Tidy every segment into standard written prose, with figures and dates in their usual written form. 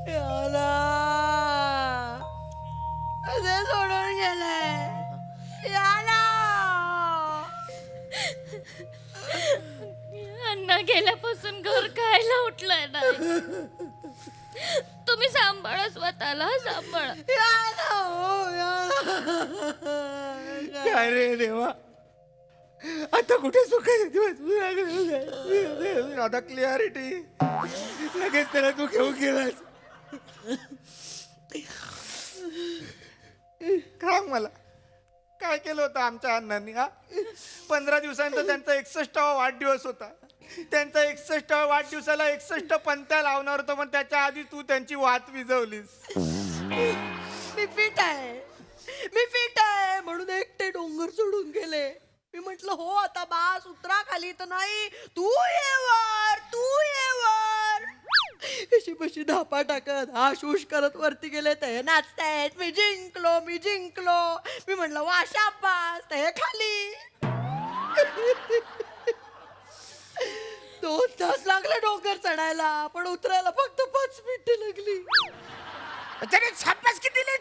याला असे सोडून गेले. याला अण्णा गेल्यापासून घर खायला उठलंय ना. तुम्ही सांभाळा स्वतःला, सांभाळा. याला काय रे देवा, आता कुठे सुखाचे दिवस आता क्लिअरिटी लगेच त्याला तू घेऊन गेलास. सांग मला काय केलं होतं आमच्या अण्णांनी? 15 दिवसांचा त्यांचा 61वा वाढदिवस होता. त्यांचा 61वा वाढदिवसाला 61 पंत्या लावणार होतो, पण त्याच्या आधी तू त्यांची वात विजवलीस. मी फिट आहे म्हणून एकटे डोंगर सोडून गेले. मी म्हटलं हो आता बास उतरा खाली, तर नाही तू ये वर. अशी बशी धापा टाकत आशूष करत वरती गेले. ते नाचतायत, मी जिंकलो. मी म्हटलं वा शाबास. ते खाली 2 तास लागले डोंगर चढायला, पण उतरायला फक्त 5 मिनिटं लागली. त्याने छापच किती दिले,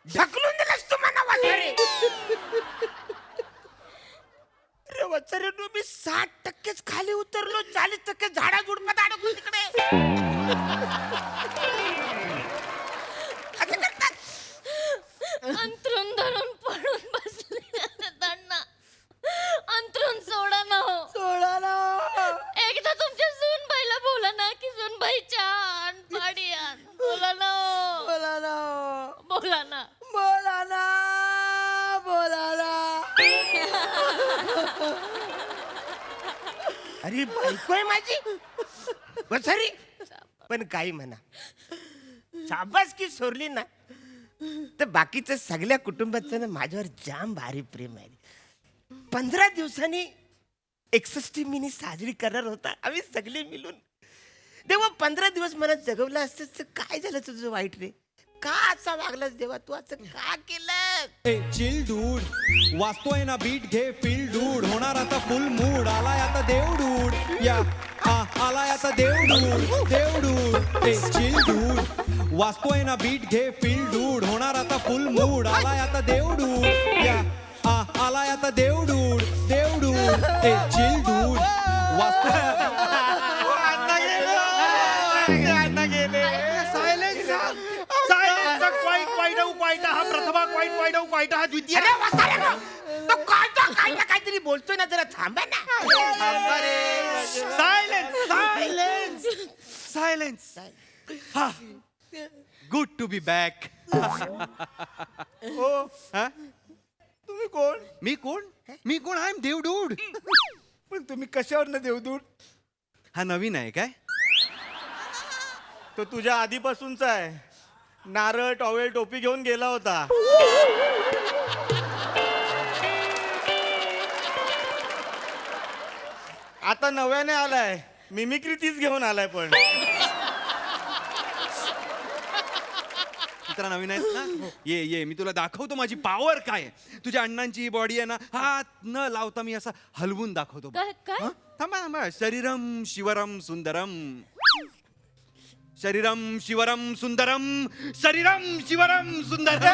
ढकलून दिलास तू मला वाचारे. अरे वाचारे, मी 60%च खाली उतरलो, 40% झाडा झुडपात अडकलो तिकडे. असं करतात. अंथरूण धरून पडून बसले अण्णा. अंथरूण सोडा ना हो. सोडा ना. एकदा तुमच्या सूनबाईला बोला ना की सूनबाई चहा आण, पाणी आण. बोला ना हो. बोला ना. बोला ना. बोला ना. बोला ना. अरे बायको आहे माझी वसारी. पण काही म्हणा, शाबास की सोरली ना, तर बाकीचं सगळ्या कुटुंबाचं ना माझ्यावर जाम भारी प्रेम आहे. 15 दिवसांनी 61 मिनी साजरी करणार होता आम्ही सगळे मिळून. देवा 15 दिवस मला जगवलं असतं तर काय झालं तुझं वाईट रे? का असा वागलास देवा? तू असं का केलं? चिल डूड वाचतोय ना बीट घे फील डूड. होणार आता फुल मूड. आलाय आता देवडूड. या आलाय आता देवडूड. चिल डूड वाचतोय ना बीट घे फील डूड. होणार आता फुल मूड. आलाय आता देवडूड. या आलाय आता देवडूड. चिल डूड वाचतोय. हा प्रथमा क्वाईट हा द्वितीय. अरे वासाऱ्यानो, तो काहीतरी बोलतोय ना, जरा थांबा ना. सायलेन्स. हा गुड टू बी बॅक. हो, तुम्ही कोण? मी कोण आय एम देवडूड. पण तुम्ही कशावर ना देवदूत? हा नवीन आहे काय? तो तुझ्या आधीपासूनचा आहे. नारळ टॉवेल टोपी घेऊन गेला होता. आता नव्याने आलाय, मिमिक्री तीच घेऊन आलाय. पण तुला नवीन आहेस ना? ये मी तुला दाखवतो माझी पॉवर काय आहे. तुझ्या अण्णांची बॉडी आहे ना, हात न लावता मी असा हलवून दाखवतो. काय? थांबा. शरीरम शिवरम सुंदरम. शरीरम शिवरम सुंदरम. शरीरम शिवरम सुंदरम.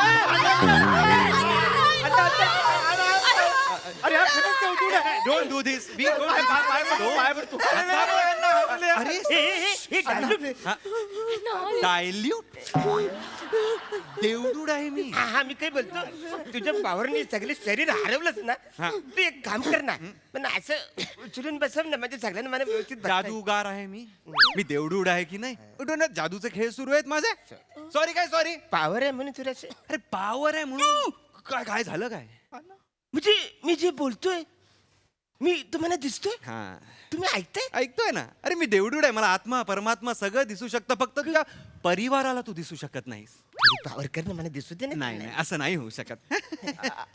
अरे हा खरंच देवदूत आहे. Don't do this. डायल्यूट. देवडूड आहे मी. हा मी काय बोलतो, तुझ्या पावरने सगळे शरीर हरवलंच ना, तू एक काम कर ना, पण असं उचलून बसव ना, म्हणजे सगळ्यांना मला व्यवस्थित बसता येईल. जादूगार आहे मी देवडूड आहे की नाही? उठून ना, जादूचे खेळ सुरू आहेत माझे. सॉरी. पावर आहे म्हणून तुला अरे पावर आहे म्हणून काय झालं काय? म्हणजे मी जे बोलतोय मी तुम्हाला दिसतोय, हा तुम्ही ऐकतोय ना. अरे मी देवडूड आहे, मला आत्मा परमात्मा सगळं दिसू शकतं, फक्त तुझ्या परिवाराला तू दिसू शकत नाहीस. पावर कर ना, मला दिसू दे ना. नाही असं नाही होऊ शकत.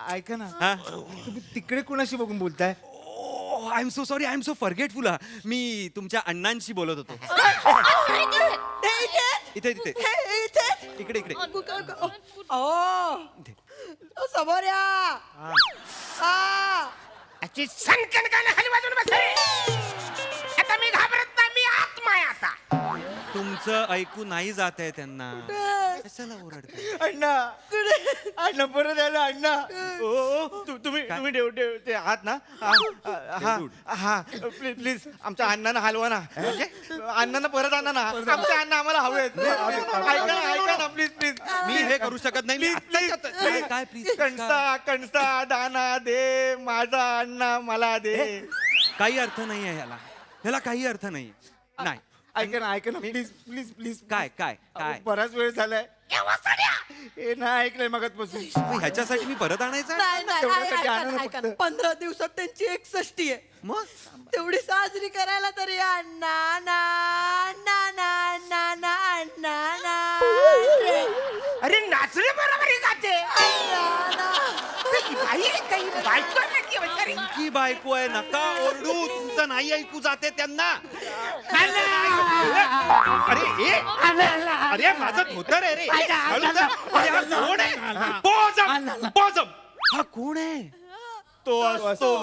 ऐका ना, हा? तुम्ही तिकडे कुणाशी बघून बोलताय? I am so sorry, I am so forgetful. मी तुमच्या अण्णांशी बोलत होतो. इथे इकडे समोर या. अशी सनकन खाली वाजून बस. आता मी घाबरत नाही, मी आत्मा आहे आता. तुमचं ऐकू नाही जात आहे त्यांना. कशाला ओरडताय? अण्णा अण्णा परत आला अण्णा. ओ तुम्ही ते आहात ना? हा हा प्लीज प्लीज आमच्या अण्णांना हलवा ना. म्हणजे अण्णांना परत आणा ना. आमच्या अण्णा आम्हाला हवेत. ऐका ना प्लीज प्लीज. मी हे करू शकत नाही. मी प्लीज आत्ताच्या- काय प्लीज? कणसा कणसा दाना दे माझा अण्णा मला दे. काही अर्थ नाही आहे ह्याला काही अर्थ नाही. नाही ऐका ना प्लीज प्लीज प्लीज. काय काय काय बराच वेळ झालाय. हे नाही ऐकलंय मगाचपासून. ह्याच्यासाठी मी परत आणायचं? नाही नाही तेवढ्यासाठी ऐका आणा ना, ना ऐका फक्त. ना. 15 दिवसात त्यांची 61 आहे. मग तेवढी साजरी करायला तरी अण्णा ना अण्णा ना अण्णा ना अण्णा ना अरे नाचले बरोबर आहे का ते? बाई आहे काही बायको आहे की म्हातारी? तुमची बायको आहे. नका ओरडू. तुमचं नाही ऐकू जाते त्यांना. अरे अरे माझं धोतर आहे रे. हळू जा. अरे हा कोण आहे? पोजम. हा कोण आहे? तो असतो.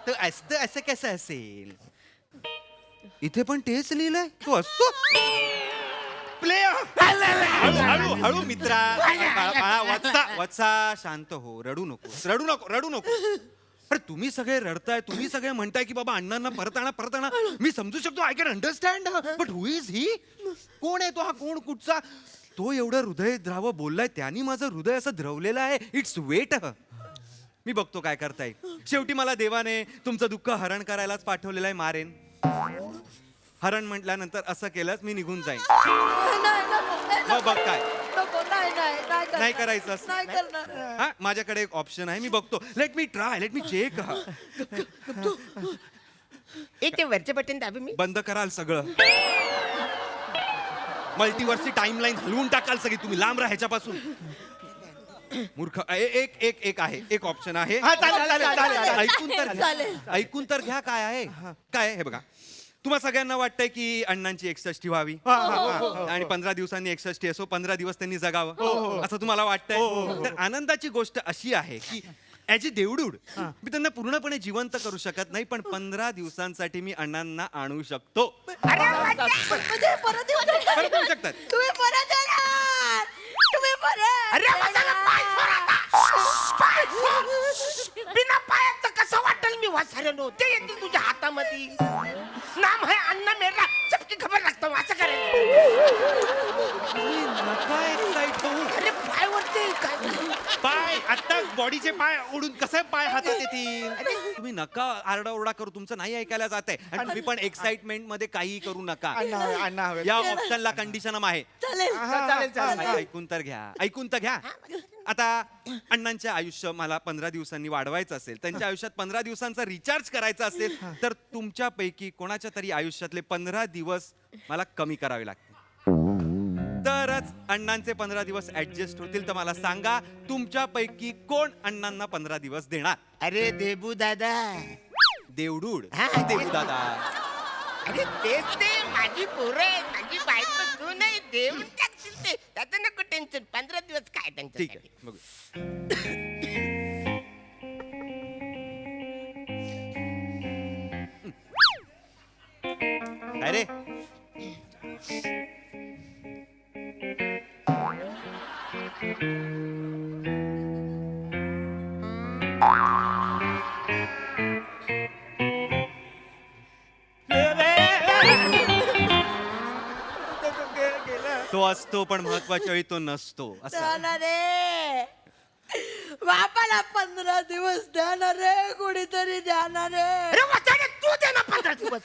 तर असं कसं असेल? इथे पण तेच लिहिलंय. तो असतो प्ले. हळू हळू मित्रा. वत्सा शांत हो. रडू नको. अरे तुम्ही सगळे रडताय. तुम्ही सगळे म्हणताय की बाबा अण्णांना परत आणा. मी समजू शकतो. I can understand. But who is he? कोण आहे तो? हा कोण कुठचा? तो एवढं हृदय द्राव बोललाय. त्यांनी माझं हृदय असं द्रवलेलं आहे. Its weight. मी बघतो काय करता येईल. शेवटी मला देवाने तुमचं दुःख हरण करायलाच पाठवलेलं आहे. मारेन. हरण म्हटल्यानंतर असं केलंच मी निघून जाईन. मग बघ काय नाही करायचं असं. नाही करणार. हा माझ्याकडे एक ऑप्शन आहे. मी बघतो. Let me check. ए ते वरचे बटन दाबी मी. बंद कराल सगळं. मल्टीवर्सची टाइमलाईन हलवून टाकाल सगळी. तुम्ही लांब राहा ह्याच्यापासून. मूर्ख. एक आहे. एक ऑप्शन आहे. हा चालेल. ऐकून तर घ्या. काय आहे? काय हे बघा. तुम्हा सगळ्यांना वाटतंय की अण्णांची 61 व्हावी आणि 15 दिवसांनी 61 असो. 15 दिवस त्यांनी जगावं असं तुम्हाला वाटतंय. तर आनंदाची गोष्ट अशी आहे की ॲज अ देवडूड मी त्यांना पूर्णपणे जिवंत करू शकत नाही. पण 15 दिवसांसाठी मी अण्णांना आणू शकतो. म्हणजे परत येऊ शकता. परत येऊ शकतात. तुम्ही परत येणार. तुम्ही परत अरे माझा पाय सोड आता. पाय सोड. बिना पायाचं कसं वाटेल मी वासाऱ्यानो? ते येतील तुझ्या हातामध्ये. नाम है अण्णा मेरा. सबकी खबर रखता हूँ. असं तुम्ही नका एक्साइट होऊ. अरे पाय वरती काय? पाय आता बॉडीचे पाय ओढून कसे पाय हातात येतील? तुम्ही नका आरडाओरडा करू. तुमचं नाही ऐकायला जात आहे. आणि तुम्ही पण एक्साइटमेंट मध्ये काही करू नका. अण्णा हवे. या ऑप्शनला कंडिशन आहे. चालेल. ऐकून तर घ्या. आता अण्णांचे आयुष्य मला 15 दिवसांनी वाढवायचं असेल. त्यांच्या आयुष्यात 15 दिवसांचा रिचार्ज करायचा असेल तर तुमच्यापैकी कोणाच्या तरी आयुष्यातले 15 दिवस मला कमी करावे लागतील. तरच अण्णांचे 15 दिवस ऍडजस्ट होतील. तर मला सांगा तुमच्यापैकी कोण अण्णांना 15 दिवस देणार? अरे देबू दादा. देवडूड. हा, देवू दादा. अरे तेच ते माझी पोरं आहे. माझी बायको तू नाही. देऊन टाकतील ते. त्याचं नको टेन्शन. 15 दिवस काय त्यांचं. ठीक आहे बघू. अरे तो असतो पण महत्वाच्या वेळी तो नसतो. असं जाणार रे. बापाला 15 दिवस द्याणार रे. कोणीतरी द्याणार रे. अरे वाचाडे तू दे ना 15 दिवस.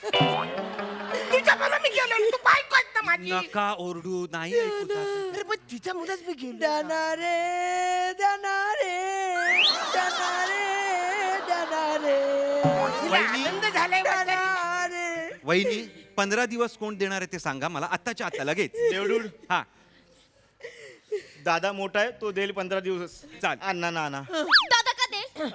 तुझ्या मला मी गेलो. तू बायको आहेत ना माझी. नका ओरडू. नाही ऐकू जात. अरे पण तिच्या मुलाच मी गेलो. द्याणार रे. द्याणार रे. द्याणार रे. द्याणार रे. तिला आनंद झालाय वाचाडे. द्याणार रे. वहिनी 15 दिवस कोण देणार आहे ते सांगा मला आत्ताच्या आता लगेच. देवडूड. हा दादा मोठा आहे तो देईल 15 दिवस. चाल. अण्णा ना. दादा का देईल?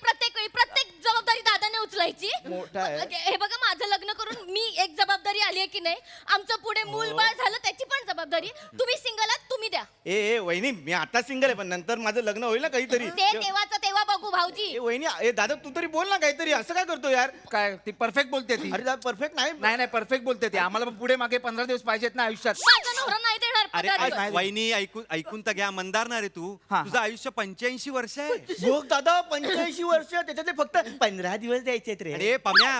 प्रत्येक वेळी प्रत्येक जबाबदारी दादाने उचलायची मोठा आहे. हे बघा माझं लग्न करून मी एक जबाबदारी आली आहे की नाही आमचं पुढे मूलबाळ झालं त्याची पण जबाबदारी तुम्ही सिंगल आहात तुम्ही द्या ए वहिनी मी आता सिंगल आहे पण नंतर माझं लग्न होईल ना काहीतरी ते तेव्हाचं तेव्हा बघू भाऊजी ए वहिनी ए दादा तू तरी बोल ना काहीतरी असं काय करतो यार काय ती परफेक्ट बोलते ती अरे परफेक्ट नाही नाही नाही परफेक्ट बोलते ती आम्हाला पण पुढे मागे 15 दिवस पाहिजेत ना आयुष्यात माझा नवरा नाही देणार अरे 15 दिवस. वहिनी ऐकून तर घ्या मंदारणार रे तू हा. तुझं आयुष्य 85 वर्ष आहे बघ दादा 85 वर्ष त्याच्यातले फक्त 15 दिवस द्यायचे रे अरे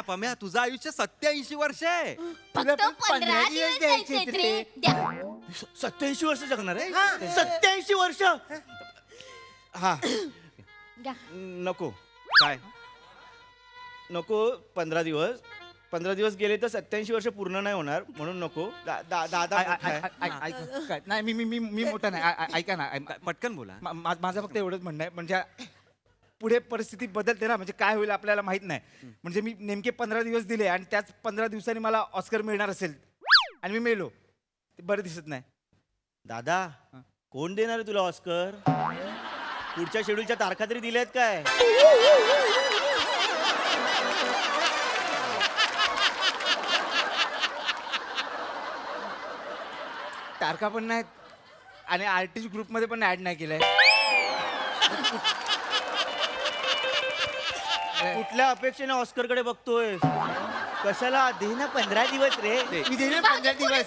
पम्या तुझं आयुष्य 87 वर्ष आहे फक्त 15 दिवस द्यायचे रे द्या 87 वर्ष जगणार आहे 87 वर्ष हा द्या नको काय नको 15 दिवस गेले तर 87 वर्ष पूर्ण नाही होणार म्हणून नको दादा मोठा आहे. काय नाही मी मोठा नाही ऐका ना पटकन बोला माझं फक्त एवढंच म्हणणं आहे म्हणजे पुढे परिस्थिती बदलते ना म्हणजे काय होईल आपल्याला माहित नाही म्हणजे मी नेमके 15 दिवस दिले आणि त्याच 15 दिवसांनी मला ऑस्कर मिळणार असेल आणि मी मेलो ते बरं दिसत नाही दादा कोण देणार आहे तुला ऑस्कर पुढच्या शेड्यूलच्या तारखा तरी दिल्यात काय तारखा पण नाहीत आणि आर्टिस्ट ग्रुपमध्ये पण ऍड नाही केलंय कुठल्या अपेक्षेने ऑस्कर कडे बघतोय कशाला दे ना 15 दिवस रे मी दिले भाऊजी, 15 दिवस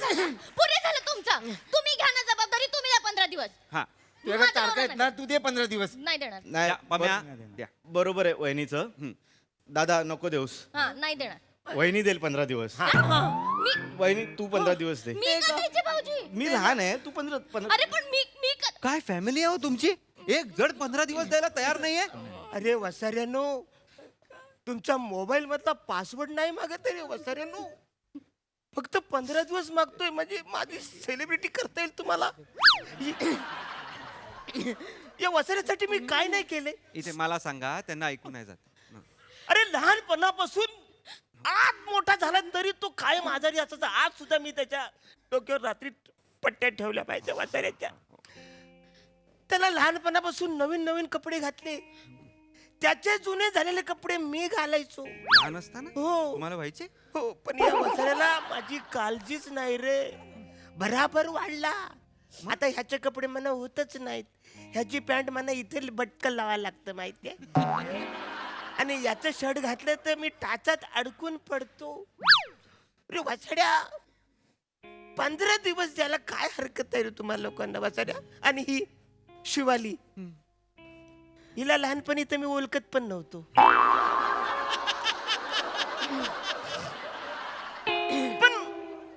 पुरे झालं तुमचं तुम्ही घ्या ना जबाबदारी तुम्ही द्या 15 दिवस हा तुझ्याकडे माझा तारखा नवरा आहेत ना तू दे 15 दिवस नाही देणार नाही पम्या बर- द्या. बरोबर आहे वहिनीचं दादा नको देऊस हा नाही देणार वहिनी देईल 15 दिवस मी वहिनी तू 15 दिवस दे मी का द्यायचे भाऊजी मी लहान आहे तू 15 अरे पण मी काय फॅमिली आहे हो तुमची एक जड 15 दिवस द्यायला तयार नाहीये अरे वसाऱ्यानो तुमच्या मोबाईल मधला पासवर्ड नाही मागत रे वसाऱ्यानो फक्त 15 दिवस मागतोय म्हणजे माझी सेलिब्रिटी करता येईल तुम्हाला या वसाऱ्यासाठी मी काय नाही केले इथे मला सांगा त्यांना ऐकून नाही जात अरे लहानपणापासून आज मोठा झाला तरी तो कायम आजारी असायचा आज सुद्धा मी त्याच्या डोक्यावर रात्री पट्ट्या ठेवल्या पाहिजे वसाऱ्याच्या त्याला लहानपणापासून नवीन नवीन कपडे घातले त्याचे जुने झालेले कपडे मी घालायचो लहान असताना हो तुम्हाला व्हायचे हो पण या वसाऱ्याला माझी काळजीच नाही रे भराभर वाढला आता ह्याचे कपडे मला होतच नाहीत ह्याची पॅन्ट मला इथे बटकन लावायला लागतं माहितीये आणि याचं शर्ट घातलं तर मी टाचात अडकून पडतो रे वसाड्या 15 दिवस द्यायला काय हरकत आहे रे तुम्हाला लोकांना वसाड्या आणि ही शिवाली हिला लहानपणी तर मी ओळखत पण नव्हतो पण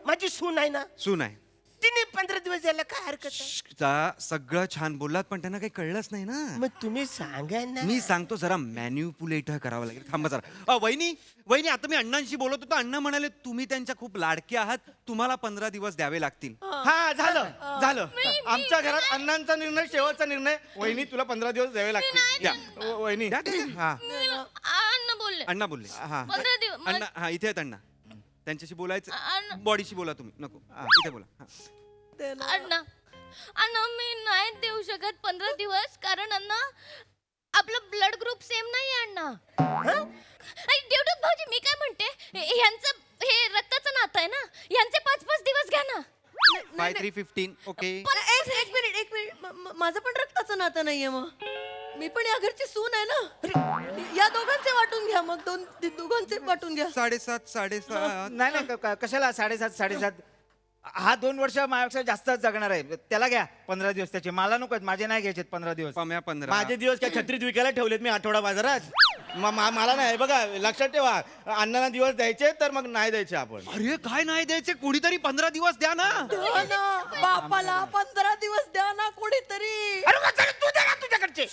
माझी सून आहे ना सून आहे तिने 15 दिवस द्यायला काय हरकत आहे सगळं छान बोललात पण त्यांना काही कळलंच नाही ना मग तुम्ही सांगा ना मी सांगतो जरा मॅन्युपुलेट करावं लागेल थांबा जरा वहिनी आता मी अण्णांशी बोलत होतो अण्णा म्हणाले तुम्ही त्यांच्या खूप लाडके आहात तुम्हाला 15 दिवस द्यावे लागतील हा झालं आमच्या घरात अण्णांचा निर्णय शेवटचा निर्णय वहिनी तुला 15 दिवस द्यावे लागतील या, वहिनी हा अन्न बोलले अण्णा बोलले हा 15 दिवस अण्णा हा इथे आहेत अण्णा त्यांच्याशी बोलायचं अण्णा. बॉडीशी बोला तुम्ही नको इथे बोला हा. अण्णा अण्णा मी नाही देऊ शकत 15 दिवस कारण अण्णा आपलं ब्लड ग्रुप सेम नाही आहे अण्णा देवदूत भाऊजी मी काय म्हणते ह्यांचं हे रक्ताचं नातं आहे ना ह्यांचे 5-5 दिवस घ्या ना 5315 ओके एक मिनिट माझं पण रक्ताचं नातं नाहीये मग मी पण या घरची सून आहे ना या दोघांचे वाटून घ्या मग दोघांचे वाटून घ्या 7.5 नाही नाही कशाला 7.5 हा 2 वर्ष माझ्यापेक्षा जास्त जगणार आहे त्याला घ्या 15 दिवस त्याचे मला नको माझे नाही घ्यायचे 15 दिवस पम्या 15 माझे दिवस काय छत्रीत विकायला ठेवलेत मी आठवडा बाजारात मला नाही बघा लक्षात ठेवा अण्णांना दिवस द्यायचे तर मग नाही द्यायचे आपण अरे काय नाही द्यायचे कोणीतरी 15 दिवस द्या ना द्या ना बापाला 15 दिवस द्या ना कोणीतरी अरे वसाऱ्या, तू दे ना तुझ्याकडचे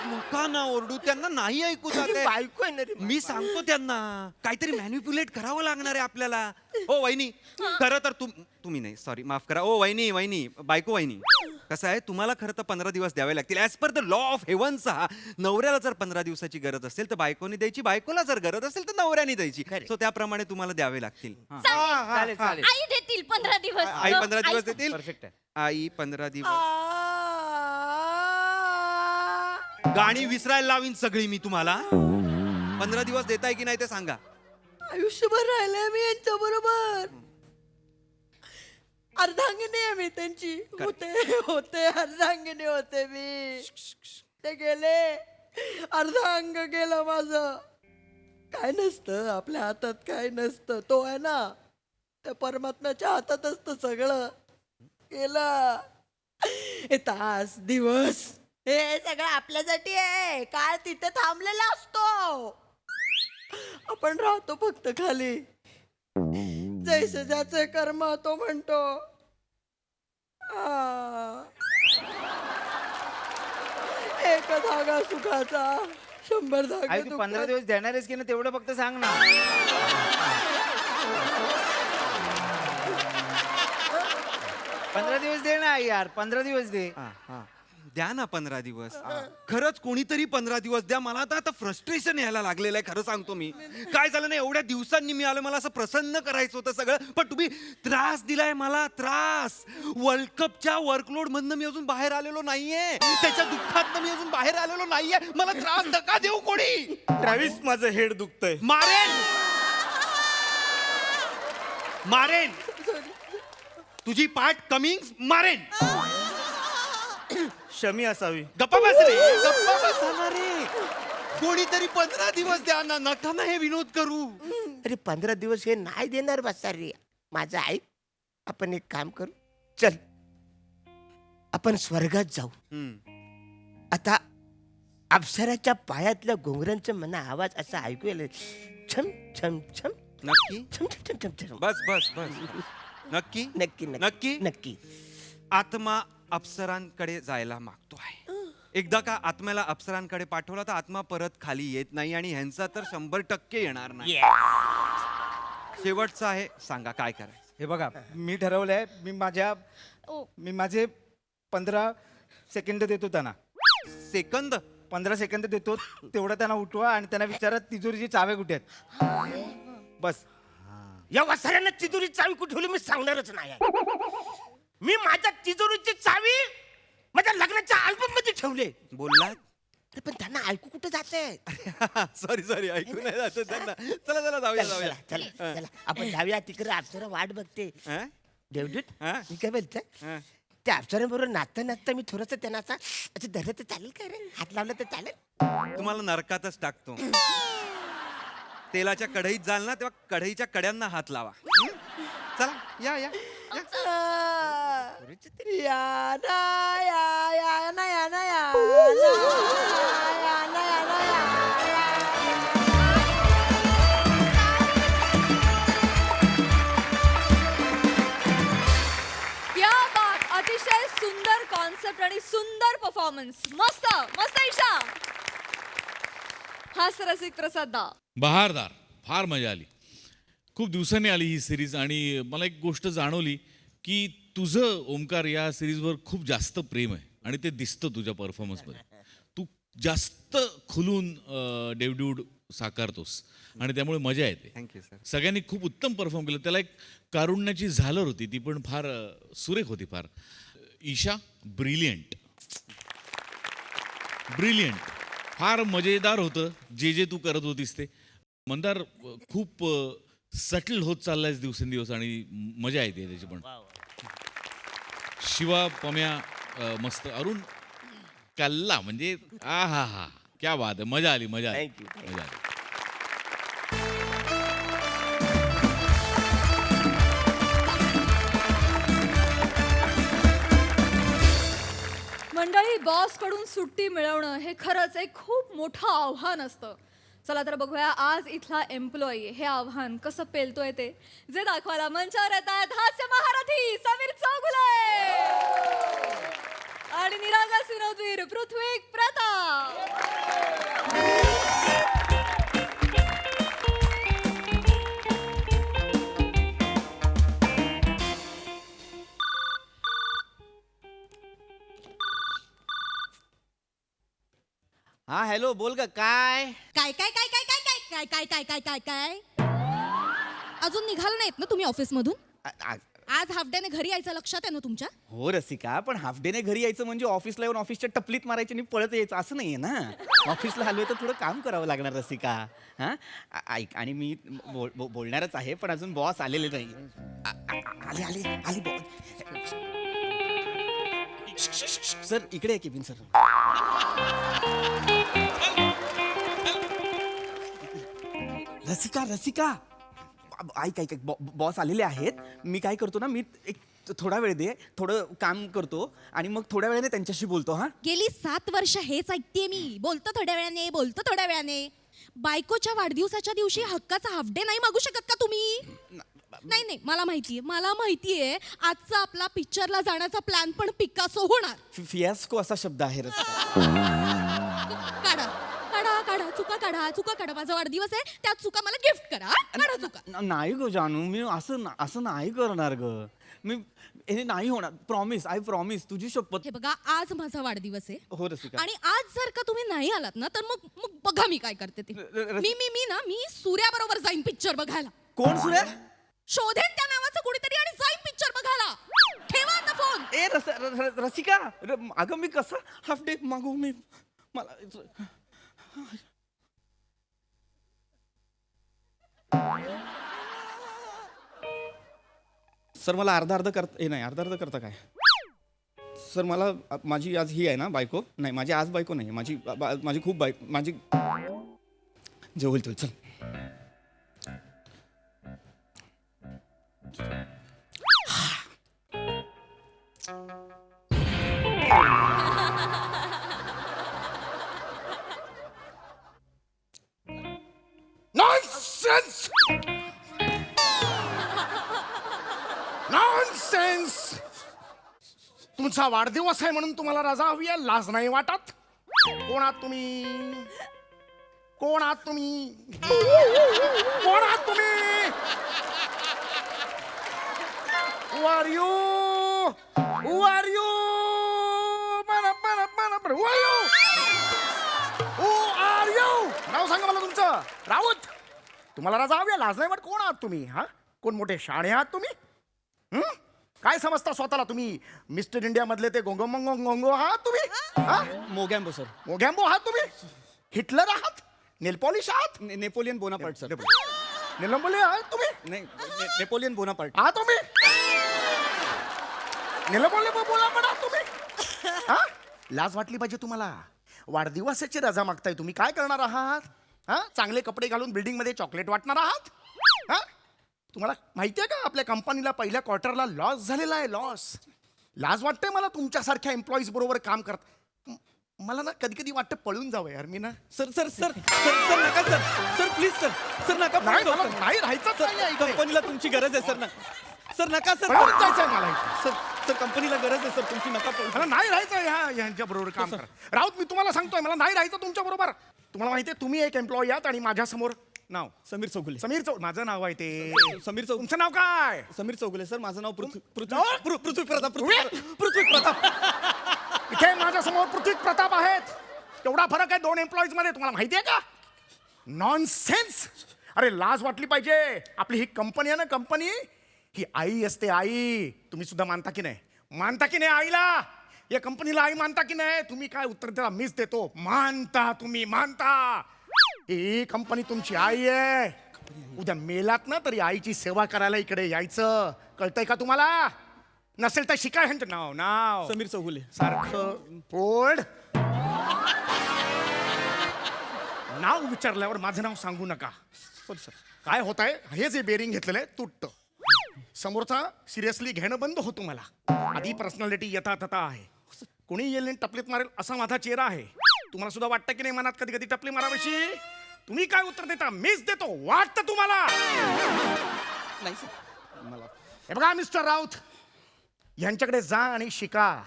नका ना ओरडू त्यांना नाही ऐकू जाते बायको आहे ना रे मी सांगतो त्यांना काहीतरी मॅन्युप्युलेट करावं लागणार आहे आपल्याला ओ वहिनी खरं तर तुम्ही नाही सॉरी माफ करा ओ वहिनी बायको वहिनी कसं आहे तुम्हाला खरं तर 15 दिवस द्यावे लागतील as per the law of हेवनचा नवऱ्याला जर 15 दिवसाची गरज असेल तर बायकोने द्यायची बायकोला जर गरज असेल तर नवऱ्याने द्यायची सो त्याप्रमाणे तुम्हाला द्यावे लागतील चालेल चालेल आई देतील 15 दिवस आई 15 दिवस देतील परफेक्ट आहे आई 15 दिवस गाणी विसरायला लावीन सगळी मी तुम्हाला 15 दिवस देताय की नाही ते सांगा. आयुष्यभर राहिले मी यांच्या बरोबर. अर्धांगिनी आहे मी त्यांची. होते अर्धांगिनी होते मी. ते गेले, अर्धांग गेलं माझं. काय नसतं आपल्या हातात, काय नसतं. तो आहे ना, त्या परमात्म्याच्या हातात असतं सगळं. गेलं हे तास दिवस, हे सगळं आपल्यासाठी आहे. काळ तिथे थांबलेला असतो, आपण राहतो फक्त खाली. जैसे ज्याचे कर्म तो म्हणतो. एक धागा सुखाचा, 100 धागे आई तू 15 दुःखाचे. दिवस देणार आहेस की ना तेवढं फक्त सांग ना. 15 दिवस दे ना आई यार, 15 दिवस दे. द्या ना 15 दिवस. खरंच कोणीतरी 15 दिवस द्या. मला आता फ्रस्ट्रेशन यायला लागलेलं आहे, खरं सांगतो मी. काय झालं ना, एवढ्या दिवसांनी मी आलो, मला असं प्रसन्न करायचं होतं सगळं, पण तुम्ही त्रास दिलाय मला, त्रास. वर्ल्ड कपच्या वर्कलोड मधनं मी अजून बाहेर आलेलो नाहीये, त्याच्या दुःखात मी अजून बाहेर आलेलो नाहीये. मला त्रास नका देऊ कोणी. ट्रॅव्हिस माझं हेड दुखतंय. मारेन तुझी पाठ कमिंग मारेन. शमी असावी. गप्पा बस रे, गप्पा बसा ना रे. कोणीतरी 15 दिवस द्या ना, नका ना हे विनोद करू. अरे 15 दिवस हे नाही देणार बसा रे. माझं ऐक, आपण एक काम करू. चल आपण स्वर्गात जाऊ. आता अप्सराच्या पायातल्या घोंगरांचं मना आवाज असा ऐकू येईल. छम छम छम नक्की. छम छम छम छम छम. बस बस बस. नक्की नक्की नक्की? नक्की. आत्मा अप्सरांकडे जायला मागतोय. एकदा का आत्म्याला अप्सरांकडे पाठवला तर आत्मा परत खाली येत नाही, आणि ह्यांचा तर 100% येणार नाही. शेवटचा आहे, सांगा काय करायचं. हे बघा, मी ठरवलंय, मी माझे 15 सेकंद देतो त्यांना. सेकंद 15 सेकंद देतो, तेवढं त्यांना उठवा आणि त्यांना विचारा तिजोरीची चाव्या कुठे आहेत. बस. या वसाऱ्यानं तिजोरी चावी कुठे ठेवली मी सांगणारच नाही आहे. मी माझ्या तिजोरीची चावी माझ्या लग्नाच्या अल्बम मध्ये ठेवले. बोललात. अरे पण त्यांना ऐकू कुठे जाते. सॉरी ऐकू नाही जात त्यांना. चला चला जाऊया जाऊया. चला चला आपण जाऊया तिकडे. अप्सरा वाट बघते. हं? डेव्हिड हं? मी काय बोलतोय, हं. त्या अप्सरांबरोबर नाचता मी थोडस त्यांना असं धरलं तर चालेल का रे? हात लावलं तर चालेल? तुम्हाला नरकातच टाकतो. तेलाच्या कढईत जाल ना, तेव्हा कढईच्या कड्यांना हात लावा. चला या या या. या ना या या ना या ना या ना या ना या ना या. या बात, अतिशय सुंदर कॉन्सेप्ट आणि सुंदर परफॉर्मन्स. मस्त मस्त ईशा. हास्य रसिक प्रसाद दा. बहारदार. फार मजा आली. खूप दिवसांनी आली ही सिरीज, आणि मला एक गोष्ट जाणवली की तुझं ओमकार या सिरीजवर खूप जास्त प्रेम आहे, आणि ते दिसतं तुझ्या परफॉर्मन्समध्ये. तू जास्त खुलून डेव्हिड साकारतोस, आणि त्यामुळे मजा येते. Thank you sir. सगळ्यांनी खूप उत्तम परफॉर्म केलं. त्याला एक कारुण्याची झालर होती, ती पण फार सुरेख होती. फार. Isha brilliant, brilliant. फार मजेदार होतं जे तू करत होतीस ते. मंदार खूप सटल होत चाललायस दिवसेंदिवस, आणि मजा येते त्याची पण. शिवा, पम्या मस्त. अरुण कल्ला, म्हणजे आ हा हा, क्या बात आहे. मजा आली, मजा आली, Thank you. मजा आली. मंडळी, बॉस कडून सुट्टी मिळवणं हे खरंच एक खूप मोठं आव्हान असतं. चला तर बघूया आज इथला एम्प्लॉई हे आव्हान कसं पेलतोय ते. जे दाखवायला मंचावर येत आहेत हास्य महारथी समीर चौगुले आणि निरागस विनोदवीर पृथ्वी प्रताप. हा हॅलो, बोल ग. काय काय काय काय काय काय काय काय काय काय काय काय काय अजून निघाला नाहीत ना तुम्ही ऑफिस मधून? आज हाफ डेने घरी यायचं लक्षात आहे ना तुमच्या? हो रसिका, पण हाफ डेने घरी यायचं म्हणजे ऑफिसला येऊन ऑफिसच्या टपलीत मारायची आणि पळत यायचं असं नाहीये ना. ऑफिसला आलोय तर थोडं काम करावं लागणार रसिका. हा ऐक, आणि मी बोलणारच आहे, पण अजून बॉस आलेले नाही. आले आले आले बॉस. सर इकडे आहे केबिन सर. रसिका रसिका ऐक ऐक बॉस आलेले आहेत. मी काय करतो ना, मी एक थोडा वेळ दे, थोडं काम करतो आणि मग थोड्या वेळाने त्यांच्याशी बोलतो. हा गेली 7 वर्ष हेच ऐकते मी. बोलतो थोड्या वेळाने. बायकोच्या वाढदिवसाच्या दिवशी हक्काचा हाफ डे नाही मागू शकत का तुम्ही? नाही मला माहितीये आजचा आपला पिक्चरला जाण्याचा प्लॅन पण पिकासो होणार. फियास्को असा शब्द आहे रसिका. काढा चुका. माझा वाढदिवस आहे, त्या चुका मला गिफ्ट करा. काढा चुका. नाही ग जानू, मी असं नाही करणार ग. मी हे नाही होणार. आय प्रॉमिस तुझी शपथ. हे बघा, आज माझा वाढदिवस आहे. हो रसिका. आणि आज जर का तुम्ही नाही आलात ना, तर मग बघा मी काय करते ते. मी सूर्याबरोबर जाईन पिक्चर बघायला. कोण सूर्या? शोधेन त्या नावाचं कुणीतरी आणि जाईन पिक्चर बघायला. ठेवा आता फोन. रसिका, अगं मी कसं हाफ डे मागू? मी मला सर मला अर्धा करता काय? सर मला माझी आज ही आहे ना बायको. नाही, माझी आज बायको नाही, माझी खूप माझी जे होईल चल. नॉनसेन्स तुमचा वाढदिवस आहे म्हणून तुम्हाला रजा हवी आहे? लाज नाही वाटत? कोण आहात तुम्ही? Who are you? Who are you? नाव सांगा मला तुमचं. राऊत. तुम्हाला रजा हवी आहे? लाज नाही वाटत? कोण आहात तुम्ही? हा, कोण मोठे शाणे आहात तुम्ही? काय समजता स्वतःला तुम्ही? मिस्टर इंडिया मधले ते गोंगो आहात तुम्ही? हा? मोगॅम्बो सर. मोगॅम्बो आहात तुम्ही? हिटलर आहात? नेलपॉलिश आहात? Napoleon Bonaparte sir. निलंबोली आहात तुम्ही? नाही, नेपोलियन बोनापार्ट. आहात तुम्ही? बोला आहात तुम्ही? हा? लाज वाटली पाहिजे तुम्हाला. वाढदिवसाची रजा मागताय तुम्ही. काय करणार आहात? हा, चांगले कपडे घालून बिल्डिंग मध्ये चॉकलेट वाटणार आहात? हा, तुम्हाला माहितीये का आपल्या कंपनीला पहिल्या क्वार्टरला लॉस झालेला आहे. लाज वाटते मला तुमच्यासारख्या एम्प्लॉईज बरोबर काम करत. मला ना कधी कधी वाटतं पळून जावं यार मी ना. सर नका सर प्लीज सर नका. नाही राहायचं नाही. कंपनीला तुमची गरज आहे सर. सर नका सर. जायचंय मला इथे. सर कंपनीला गरज आहे सर तुमची. नका मला नाही राहायचं यांच्या बरोबर काम करा. राऊत, मी तुम्हाला सांगतोय मला नाही राहायचं तुमच्या बरोबर. तुम्हाला माहितीये तुम्ही एक एम्प्लॉई आहात आणि माझ्या समोर नाव समीर चौगुले. माझं नाव आहे ते समीर चौगुले. तुमचं नाव काय? समीर चौगुले सर. माझं नाव पृथ्वी प्रताप. इथे माझ्या समोर पृथ्वी प्रताप आहेत. तेवढा फरक आहे 2 एम्प्लॉईज मध्ये. तुम्हाला माहितीये का? नॉनसेन्स. अरे लाज वाटली पाहिजे. आपली ही कंपनी आहे ना, कंपनी ही आई असते. आई. तुम्ही सुद्धा मानता की नाही आईला? या कंपनीला आई मानता की नाही? तुम्ही काय उत्तर देता? मीच देतो. तुम्ही मानता. ही कंपनी तुमची आई आहे. उद्या मेलात ना तरी आईची सेवा करायला इकडे यायचं. कळतंय का तुम्हाला? नसेल तर शिकाय. ह्यांचं नाव समीर चौगुले. सारखं पोड. नाव विचारल्यावर माझं नाव सांगू नका. काय होत आहे? हे जे बेरिंग घेतलेलं आहे तुटतं. समोरचा सिरियसली घेणं बंद होतो. मला आधी पर्सनॅलिटी यथातथा आहे. कोणी येईल टपलीत मारेल असा माझा चेहरा आहे. तुम्हाला सुद्धा वाटतं की नाही मनात कधी कधी टपली मारावीशी? तुम्ही काय उत्तर देता? मीच देतो. वाटतं तुम्हाला? नाही सर मला. हे बघा मिस्टर राऊत, यांच्याकडे जा आणि शिका.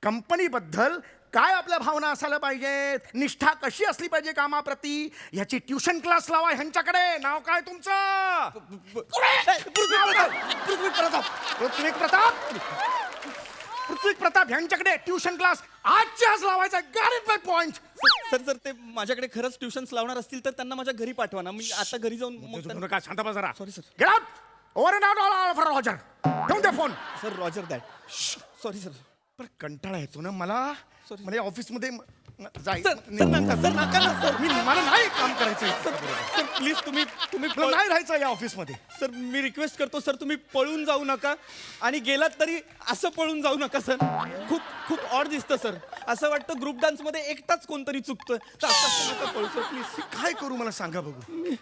कंपनीबद्दल काय आपल्या भावना असायला पाहिजेत, निष्ठा कशी असली पाहिजे कामाप्रती, ह्याची ट्युशन क्लास लावा ह्यांच्याकडे. नाव काय तुमचं? पृथ्वी प्रताप ह्यांच्याकडे ट्युशन क्लास आजच्या आज लावायचा. Garret by point. सर ते माझ्याकडे खरंच ट्युशन्स लावणार असतील तर त्यांना माझ्या घरी पाठवा ना. मी आता घरी जाऊन शांत बसा जरा. Sorry sir. Get out. Over and out for roger. ठेवून दे phone. Sir roger that. Sorry sir. पण कंटाळा येतो ना मला. Sorry. म्हणजे ऑफिसमध्ये सर नका ना सर. मला नाही काम करायचं. सर प्लीज तुम्ही मला नाही राहायचं या ऑफिसमध्ये. सर मी रिक्वेस्ट करतो सर, तुम्ही पळून जाऊ नका आणि गेलात तरी असं पळून जाऊ नका सर. खूप खूप ऑड दिसतं सर. असं वाटतं ग्रुप डान्स मध्ये एकटाच कोणतरी चुकतोय. तर असं नका पळू सर प्लीज. काय करू मला सांगा बघू.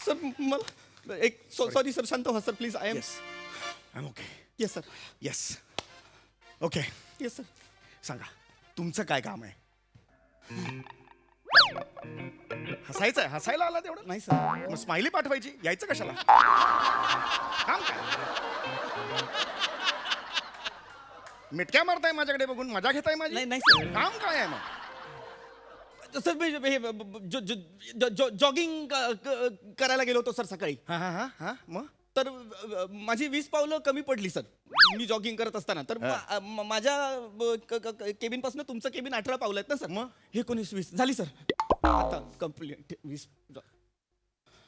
सर मला एक सॉरी सर, शांत व्हा sir please. I am I am okay. Yes sir. Yes okay. Yes sir. सांगा तुमचं काय काम आहे. हसायचं आहे. हसायला आला तेवढं. नाही सर. मग स्माइली पाठवायची. यायचं कशाला. काम काय. मिटक्या मारताय माझ्याकडे बघून. मजा घेताय माझी. नाही नाही सर. काम काय आहे मग. सर मी जॉगिंग करायला गेलो होतो सर सकाळी. हा हा हा हा मग तर माझी 20 पावलं कमी पडली सर मी जॉगिंग करत असताना. तर माझ्या केबिन पासून तुमचं केबिन 18 पावलं आहेत ना सर. मग? हे 19-20 झाली सर. आता complete 20.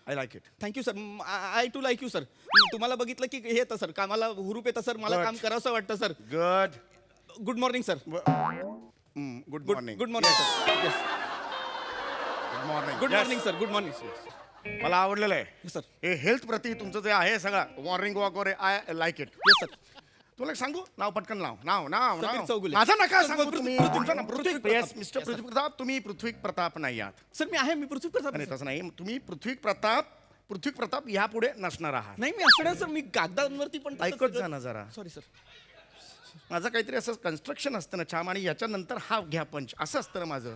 I like it. Thank you sir. I too like you sir. तुम्हाला बघितलं की हे येतं सर, कामाला हुरूप येतं सर. मला Good. काम करावंसं वाटतं sir. Good. Good morning sir. Good morning. Good morning sir. Yes. Good morning. Good morning sir. Good morning मला आवडलेलं आहे सर. हे हेल्थ प्रती तुमचं जे आहे सगळं मॉर्निंग वॉक वगैरे. I like it. Yes sir. तुला एक सांगू. नाव पटकन नाव नाव नाव समीर नाव. चौगुले. माझं नका सर, सांगू पृथ्वी- तुम्ही. पृथ्वी- तुमचं नाव Prithvi. Prithvi yes Pratap. Mister Yes, sir. Prithvi Pratap. तुम्ही पृथ्वी प्रताप नाही आहात. सर मी आहे. मी पृथ्वी प्रताप. नाही तसं नाही. तुम्ही पृथ्वी प्रताप यापुढे नसणार आहात. नाही मी असणार सर. मी कागदांवरती पण ऐकत जा ना जरा. Sorry sir. माझं काहीतरी असं कन्स्ट्रक्शन असतं ना छाम आणि याच्यानंतर हा घ्या पंच असं असतं ना माझं.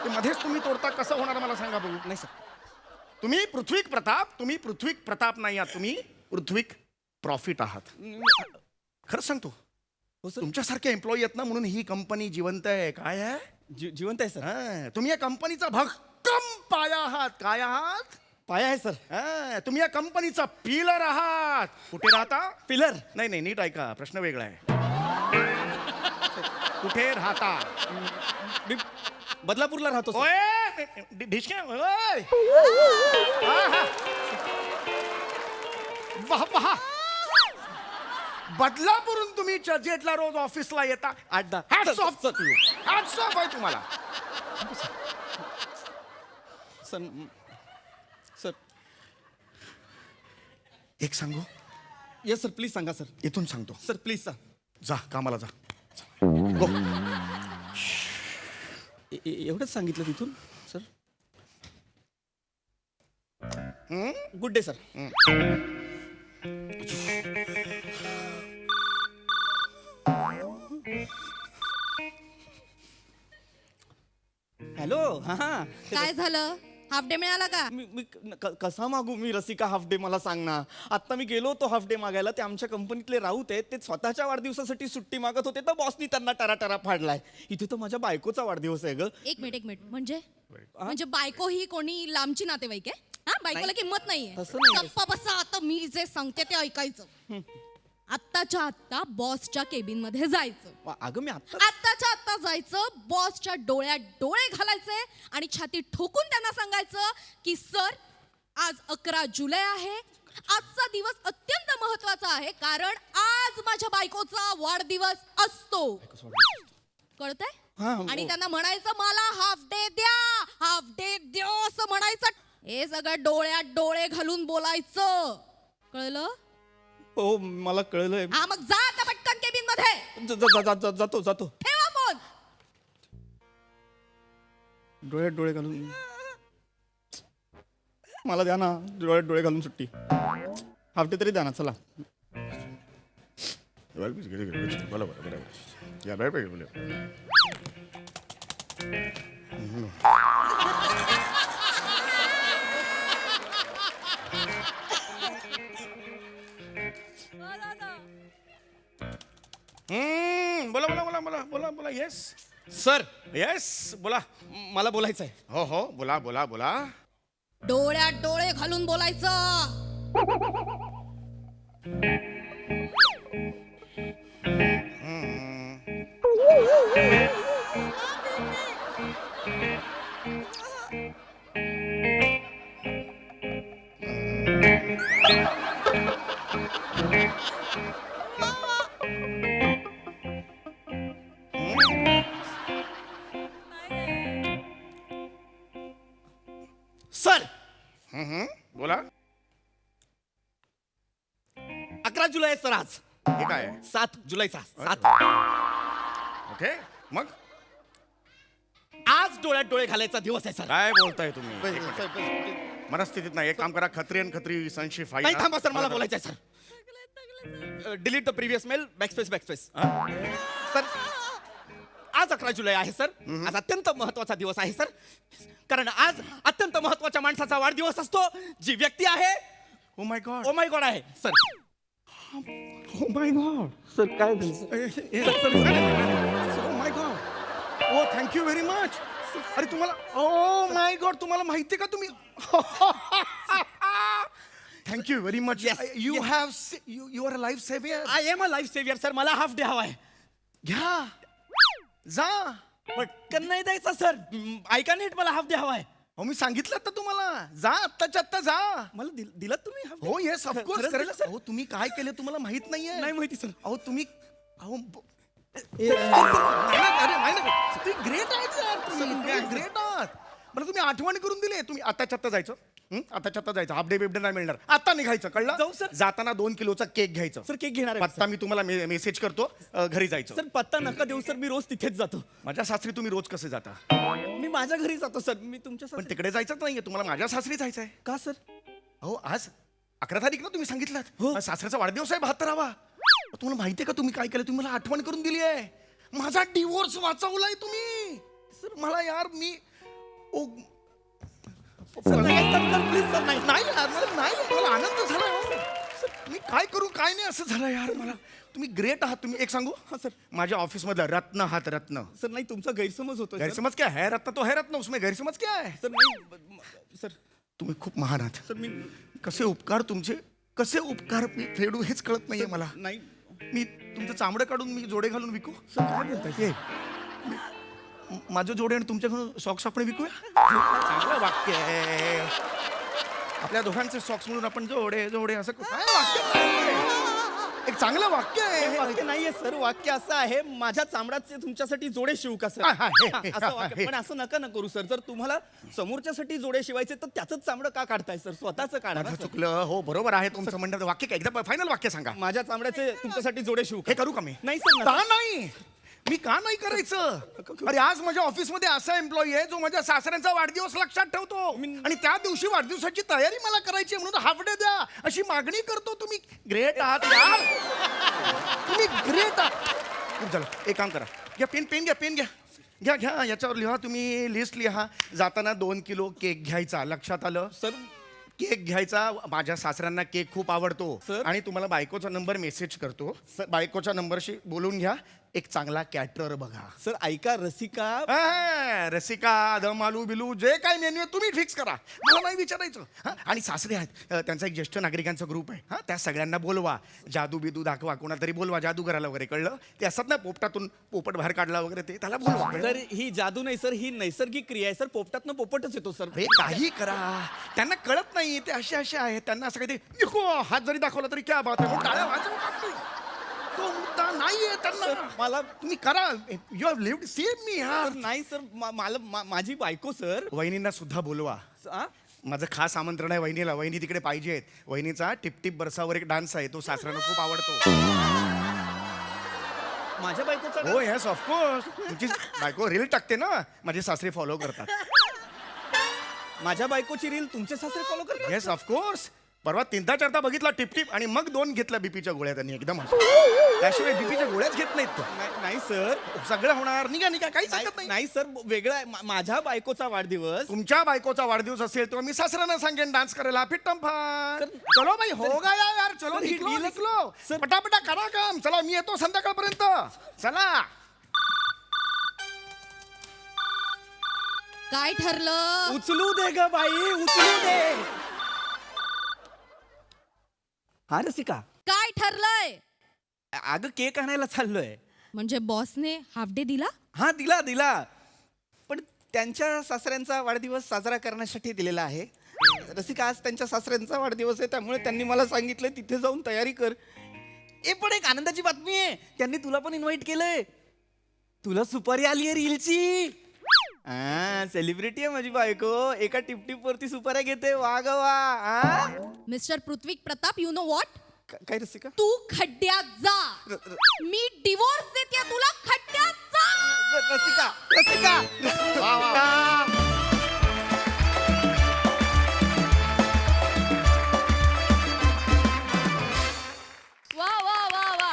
ते मध्येच तुम्ही तोडता कसं होणार मला सांगा बघू. नाही सर. तुम्ही पृथ्वी प्रताप नाही आहात. तुम्ही पृथ्वी प्रॉफिट आहात. खरंच सांगतो. हो सर. तुमच्यासारखे एम्प्लॉई आहेत ना म्हणून ही कंपनी जिवंत आहे. काय आहे. जिवंत आहे सर. हा, तुम्ही या कंपनीचा भक्कम पाया आहात. काय आहात. पाया आहे सर. हा, तुम्ही या कंपनीचा पिलर आहात. कुठे राहता. पिलर. नाही नाही नीट ऐका. प्रश्न वेगळा आहे. कुठे राहता. मी बदलापूरला राहतो सर. ओय ढिशक्या. ओय वाह वाह. बदलापूरून तुम्ही चर्चगेटला रोज ऑफिसला येता. अड्डा. हॅट्स ऑफ हॅट्स ऑफ आहे तुम्हाला. सर. सर. एक सांगू. Yes sir. प्लीज सांगा सर. इथून सांगतो. सर प्लीज सांग. जा कामाला जा. एवढंच सांगितलं तिथून sir. Good day sir. Hello. हा काय झालं. हाफ डे मिळाला का. मी कसा मागू मी रसिका हाफ डे. मला सांग ना. आता मी गेलो होतो हाफ डे मागायला. ते आमच्या कंपनीतले राऊत आहेत. ते स्वतःच्या वाढदिवसासाठी सुट्टी मागत होते तर बॉसनी त्यांना टराटरा फाडलाय. इथे तर माझ्या बायकोचा वाढदिवस आहे ग. एक मिनिट म्हणजे बायको ही कोणी लांबची नातेवाईक आहे. हा बायकोला किंमत नाहीये. तसं नाही. गप्पा बसा. आता मी जे सांगते ते ऐकायचं. आत्ताच्या आत्ता बॉसच्या केबिन मध्ये जायचं. अगं मी आता आत्ताच्या आत्ता जायचं. बॉसच्या डोळ्यात डोळे घालायचे आणि छाती ठोकून त्यांना सांगायचं की सर आज 11 जुलै आहे. आजचा दिवस अत्यंत महत्वाचा आहे कारण आज माझ्या बायकोचा वाढदिवस असतो. कळतंय. हा. आणि त्यांना म्हणायचं मला हाफ डे द्या असं म्हणायचं. हे सगळं डोळ्यात डोळे घालून बोलायचं. कळलं. हो मला कळलंय. हा मग जा आता पटकन केबिन मध्ये. जातो. ठेवा फोन. डोळ्यात डोळे घालून. मला द्या ना डोळ्यात डोळे घालून सुट्टी. हाफ डे तरी द्या ना. चला. बोला बोला बोला बोला बोला बोला. येस सर येस बोला. मला बोलायचं आहे. हो हो बोला बोला बोला. डोळ्यात डोळे घालून बोलायचं. सर बोला. 11 जुलै सर आज. हे काय आहे? 7 जुलैचा 7. ओके, मग आज डोळ्यात डोळे घालायचा दिवस आहे सर. काय बोलताय तुम्ही? एक मिनिट. मनस्थितीत नाही. एक काम करा, खत्री आणि खत्री सनशी फाईल. नाही थांबा सर, मला बोलायचं आहे sir. Delete the previous mail, backspace. Sir आज 11 जुलै आहे सर. आज अत्यंत महत्वाचा दिवस आहे सर, कारण आज अत्यंत महत्वाच्या माणसाचा वाढदिवस असतो. जी व्यक्ती आहे oh my God. Oh my God आहे sir. Oh my God. Sir काय oh my God. Oh thank you very much. अरे तुम्हाला, ओ माय गॉड, तुम्हाला माहिती का तुम्ही? Thank you very much. Yes, you yes. Have you are a life saviour. I am a life saviour sir. मला half day हवा आहे. घ्या, जा. पटकन नाही द्यायचा सर. ऐका नीट, मला हाफ डे हवा आहे. अहो मी सांगितलं तर तुम्हाला, जा आत्ताच्या आत्ता जा. मला दिलं तुम्ही half day? हो येस ऑफकोर्स. खरंच दिलं, सर? अहो तुम्ही काय केलं तुम्हाला माहित नाहीये. नाही माहिती सर. अहो तुम्ही, अहो नाही ना, तुम्ही ग्रेट आहात यार. तुम्ही ग्रेट आहात. बरं तुम्ही आठवण करून दिली. तुम्ही आत्ताच्या आत्ता जायचं. आत्ताच्या आत्ता जायचं. हाफ डे बिबडे नाही मिळणार. आता निघायचं, कळलं? जाऊ, सर. जाताना 2 किलोचा केक घ्यायचं. सर केक घेणार आहे पत्ता मी तुम्हाला मेसेज करतो. घरी जायचं. सर पत्ता नका देऊ सर, मी रोज तिथेच जातो. माझ्या सासरी तुम्ही रोज कसे जाता? मी माझ्या घरी जातो सर. मी तुमच्या पण सासरी- तिकडे जायचं नाहीये तुम्हाला, माझ्या सासरी जायचंय. का सर? अहो आज 11 तारीख ना, तुम्ही सांगितलं. हो. सासऱ्याचा वाढदिवस आहे 72वा. तुम्हाला माहितीये का तुम्ही काय केलं? तुम्ही मला आठवण करून दिली आहे. माझा डिवोर्स वाचवलाय तुम्ही. सर मला यार, मी सर नाही सर, प्लीज सर नाही. नाही यार, मला आनंद झाला हो. सर, मी काय करू काय नाही असं झालं यार मला. तुम्ही ग्रेट आहात. तुम्ही एक सांगू सर, माझ्या ऑफिस मधला रत्न आहात, रत्न. सर नाही, तुमचा गैरसमज होतो. गैरसमज क्या है? रत्न तो है रत्न, उसमें गैरसमज क्या है? सर नाही सर. तुम्ही खूप महान आहात. सर मी कसे उपकार तुमचे, कसे उपकार मी फेडू हेच कळत नाहीये मला. नाही. मी तुमचं चामडं काढून मी जोडे घालून विकू? सर काय बोलताय? माझं जोडे आणि तुमच्याकडून सॉक्स आपण विकूया? चांगलं वाक्य आहे. आपल्या दोघांचे सॉक्स म्हणून आपण जोडे जोडे असं काय वाक्य आहे? एक चांगलं वाक्य आहे. हे वाक्य नाहीये सर. वाक्य असं आहे, माझ्या चामड्याचे तुमच्यासाठी जोडे शिवू का सर? हा, हा, हे, हा, हे, असं हा, वाक्य. हे. पण असं नका ना करू सर. जर तुम्हाला समोरच्यासाठी जोडे शिवायचे तर त्याच चामडं का काढताय सर? स्वतःच काढा ना, माझं सर. चुकलं. हो बरोबर आहे तुमचं म्हणणं. वाक्य काय, एकदा फायनल वाक्य सांगा. माझ्या चामड्याचे तुमच्यासाठी जोडे शिवू हे का? करू का मी? नाही सर, का नाही? मी का नाही करायचं? अरे आज माझ्या ऑफिसमध्ये असा एम्प्लॉई आहे जो माझ्या सासऱ्यांचा वाढदिवस लक्षात ठेवतो आणि त्या दिवशी वाढदिवसाची तयारी मला करायची आहे म्हणून हाफ डे द्या अशी मागणी करतो. तुम्ही ग्रेट आहात यार. तुम्ही ग्रेट आहात. खूप झालं. एक काम करा, घ्या पेन घ्या, पेन घ्या. घ्या घ्या, याच्यावर लिहा, तुम्ही लिस्ट लिहा. जाताना 2 किलो केक घ्यायचा. लक्षात आलं? सर केक घ्यायचा. माझ्या सासऱ्यांना केक खूप आवडतो. सर. आणि तुम्हाला बायकोचा नंबर मेसेज करतो. बायकोच्या नंबरशी बोलून घ्या. एक चांगला कॅटरर बघा. सर ऐका, रसिका रसिका, दम आलू बिलू जे काय मेन्यू आहे तुम्ही फिक्स करा, मला नाही विचारायचं. हा, आणि सासरे आहेत, त्यांचा एक ज्येष्ठ नागरिकांचा ग्रुप आहे. हा, त्या सगळ्यांना बोलवा. जादू बिदू दाखवा, कोणातरी बोलवा जादूगराला वगैरे, कळलं? ते असतात ना पोपटातून पोपट बाहेर काढला वगैरे, ते त्याला बोलवा. सर ही जादू नाही सर, ही नैसर्गिक क्रिया आहे सर. पोपटातनं पोपटच येतो सर. अरे काही करा, त्यांना कळत नाही ते असे आहेत. त्यांना असं काहीतरी हात जरी दाखवला तरी क्या बात आहे म्हणून टाळ्या वाजवतात. तो मुद्दा नाहीये त्यांना. मला तुम्ही करा. यू हॅव लिव्ड सेम मी यार. सर नाही सर, मला माझी बायको सर. वहिनींना सुद्धा बोलवा. आ? माझं खास आमंत्रण आहे वहिनीला. वहिनी तिकडे पाहिजेत. वहिनीचा टिपटिप बरसावर एक डान्स आहे, तो सासऱ्यांना खूप आवडतो. माझ्या बायकोचा हो येस ऑफकोर्स. तुमची बायको रील टाकते ना, माझे सासरे फॉलो करतात. माझ्या बायकोची रील तुमचे सासरे फॉलो करतात? Yes of course. परवा 3दा-4दा बघितला टिपटिप आणि मग 2 घेतल्या बीपीच्या गोळ्या त्यांनी एकदम. त्याशिवाय बीपीच्या गोळ्याच घेत नाहीत तो. नाही सर, सगळं होणार. निघा काही सांगत नाही. नाही सर, वेगळा आहे. माझ्या बायकोचा वाढदिवस. तुमच्या बायकोचा वाढदिवस असेल तेव्हा मी सासऱ्यांना सांगेन डान्स करायला. फिट्टम फार. चलो भाई, हो गया यार. चलो सर, ही निघलो deal- निघलो. सर- पटापटा करा काम. चला मी येतो संध्याकाळपर्यंत. चला. काय ठरलं? उचलू दे ग बाई, उचलू दे. हा रसिका, काय ठरलंय? अगं केक आणायला चाललोय. म्हणजे बॉसने हाफ डे दिला? हा दिला. पण त्यांच्या सासऱ्यांचा वाढदिवस साजरा करण्यासाठी दिलेला आहे. रसिका आज त्यांच्या सासऱ्यांचा वाढदिवस आहे, त्यामुळे त्यांनी मला सांगितलं तिथे जाऊन तयारी कर. पण एक आनंदाची बातमी आहे, त्यांनी तुला पण इन्व्हाइट केलंय. तुला सुपारी आली आहे रीलची. सेलिब्रिटी आहे माझी बायको, एका टिपटिप वरती सुपाऱ्या घेते. वा ग वा. Mister Prithvi Pratap, you know what, काय रसिका? तू खड्ड्यात जा. मी डिवोर्स देते तुला, खड्ड्यात जा. रसिका रसिका वा वा वा वा,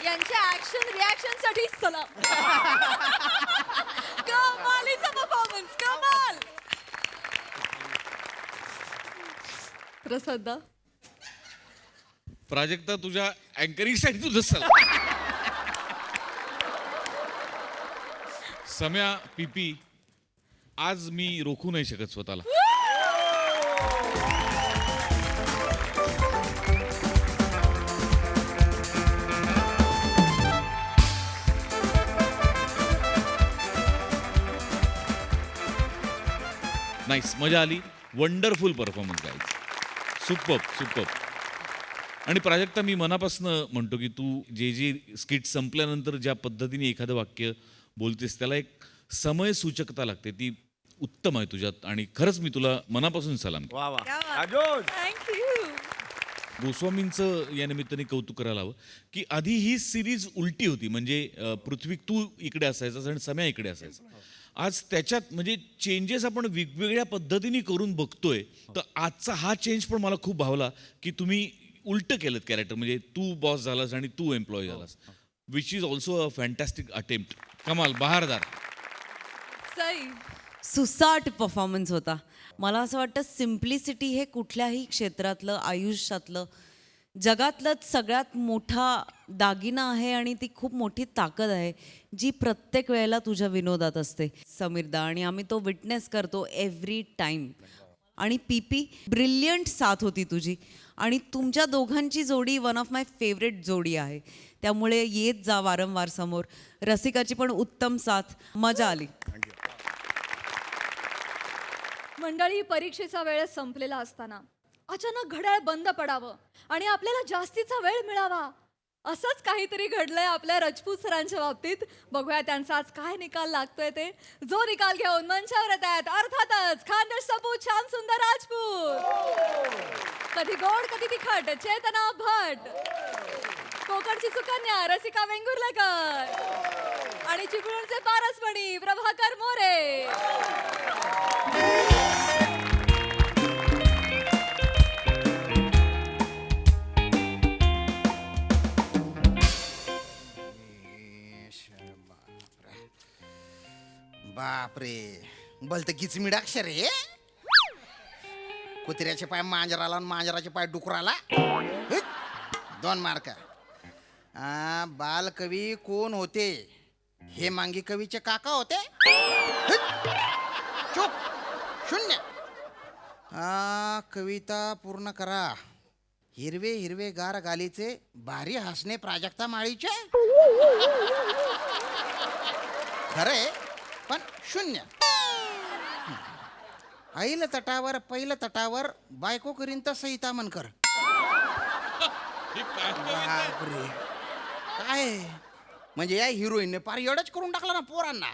यांच्या ऍक्शन रिॲक्शन साठी चला. कमालीचा परफॉर्मन्स, कमाल. प्रसादा, प्राजक्ता तुझ्या अँकरिंगसाठी तुझं सला. सम्या, पीपी, आज मी रोखू नाही शकत स्वतःला. नाईस, मजा आली. Wonderful performance guys, super. आणि प्राजक्ता, मी मनापासून म्हणतो की तू जे स्किट संपल्यानंतर ज्या पद्धतीने एखादं वाक्य बोलतेस त्याला एक समय सूचकता लागते, ती उत्तम आहे तुझ्यात. आणि खरंच मी तुला मनापासून सलाम करतो. वा वा राजोज. थँक्यू. गोस्वामींचं या निमित्ताने कौतुक करायला हवं की आधी ही सिरीज उलटी होती, म्हणजे पृथ्वी तू इकडे असायचास आणि सम्या इकडे असायचा. आज त्याच्यात म्हणजे चेंजेस आपण वेगवेगळ्या पद्धतीने करून बघतोय. तर आजचा हा चेंज पण मला खूप भावला की तुम्ही उलट केलं कॅरेक्टर, म्हणजे तू बॉस झालास आणि तू एम्प्लॉई झालास, which is also a fantastic attempt. कमाल, बहारदार. सई, सुसाट परफॉर्मन्स होता. मला असं वाटतं सिम्प्लिसिटी हे कुठल्याही क्षेत्रातलं, आयुष्यातलं, जगातलंच सगळ्यात मोठा दागिना आहे आणि ती खूप मोठी ताकद आहे जी प्रत्येक वेळेला तुझ्या विनोदात असते समीरदा, आणि आम्ही तो विटनेस करतो एव्हरी टाईम. आणि पीपी, ब्रिलियंट साथ होती तुझी, आणि तुमच्या दोघांची जोडी वन ऑफ माय फेवरेट जोडी आहे, त्यामुळे येत जा वारंवार समोर. रसिकाची पण उत्तम साथ, मजा आली. मंडळी, परीक्षेचा वेळ संपलेला असताना अचानक घड्याळ बंद पडावं आणि आपल्याला जास्तीचा वेळ मिळावा, असंच काहीतरी घडलंय आपल्या राजपूत सरांच्या बाबतीत. बघूया त्यांचा आज काय निकाल लागतोय ते. जो निकाल घेऊन मंचावर येत आहेत अर्थातच खानदेश सपूत श्याम सुंदर राजपूत, कधी गोड कधी तिखट चेतना भट, कोकणची सुकन्या रसिका वेंगुर्लेकर आणि चिपळूणचे पारसमणी प्रभाकर मोरे. बापरे, भलतं किचमिड अक्षर आहे. कुत्र्याचे पाय मांजराला आणि मांजराचे पाय डुकराला. 2 मार्क. बालकवी कोण होते? हे मांगी कवीचे काका होते. चूक, 0. कविता पूर्ण करा. हिरवे हिरवे गार गालीचे भारी हसणे प्राजक्ता माळीचे. खरे पण 0. ऐल तटावर पहिलं तटावर बायको करीन तर सहिता मनकर. बापरे, काय म्हणजे या हिरोईनने पार एवढंच करून टाकलं ना पोरांना.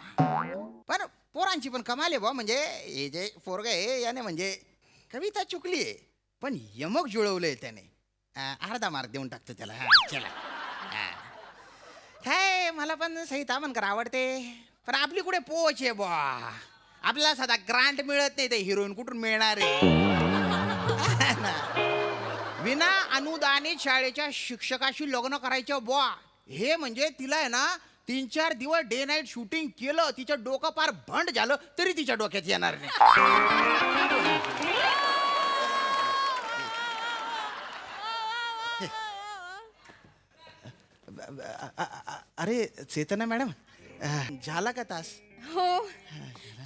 पण पोरांची पण कमाल आहे बा. म्हणजे हे जे पोरग आहे याने म्हणजे कविता चुकली आहे पण यमक जुळवलंय त्याने. अर्धा मार्क देऊन टाकतो त्याला. चला, काय मला पण सहिता मनकर आवडते, पण आपली कुठे पोच आहे बा. आपल्याला साधा ग्रांट मिळत नाही, ते हिरोईन कुठून मिळणार आहे. विना अनुदानित शाळेच्या शिक्षकाशी लग्न करायचं बुवा, हे म्हणजे तिला आहे ना 3-4 दिवस डे नाईट शूटिंग केलं, तिचं डोकं पार भंड झालं तरी तिच्या डोक्यात येणार नाही. अरे चेतना मॅडम, झाला का तास? हो,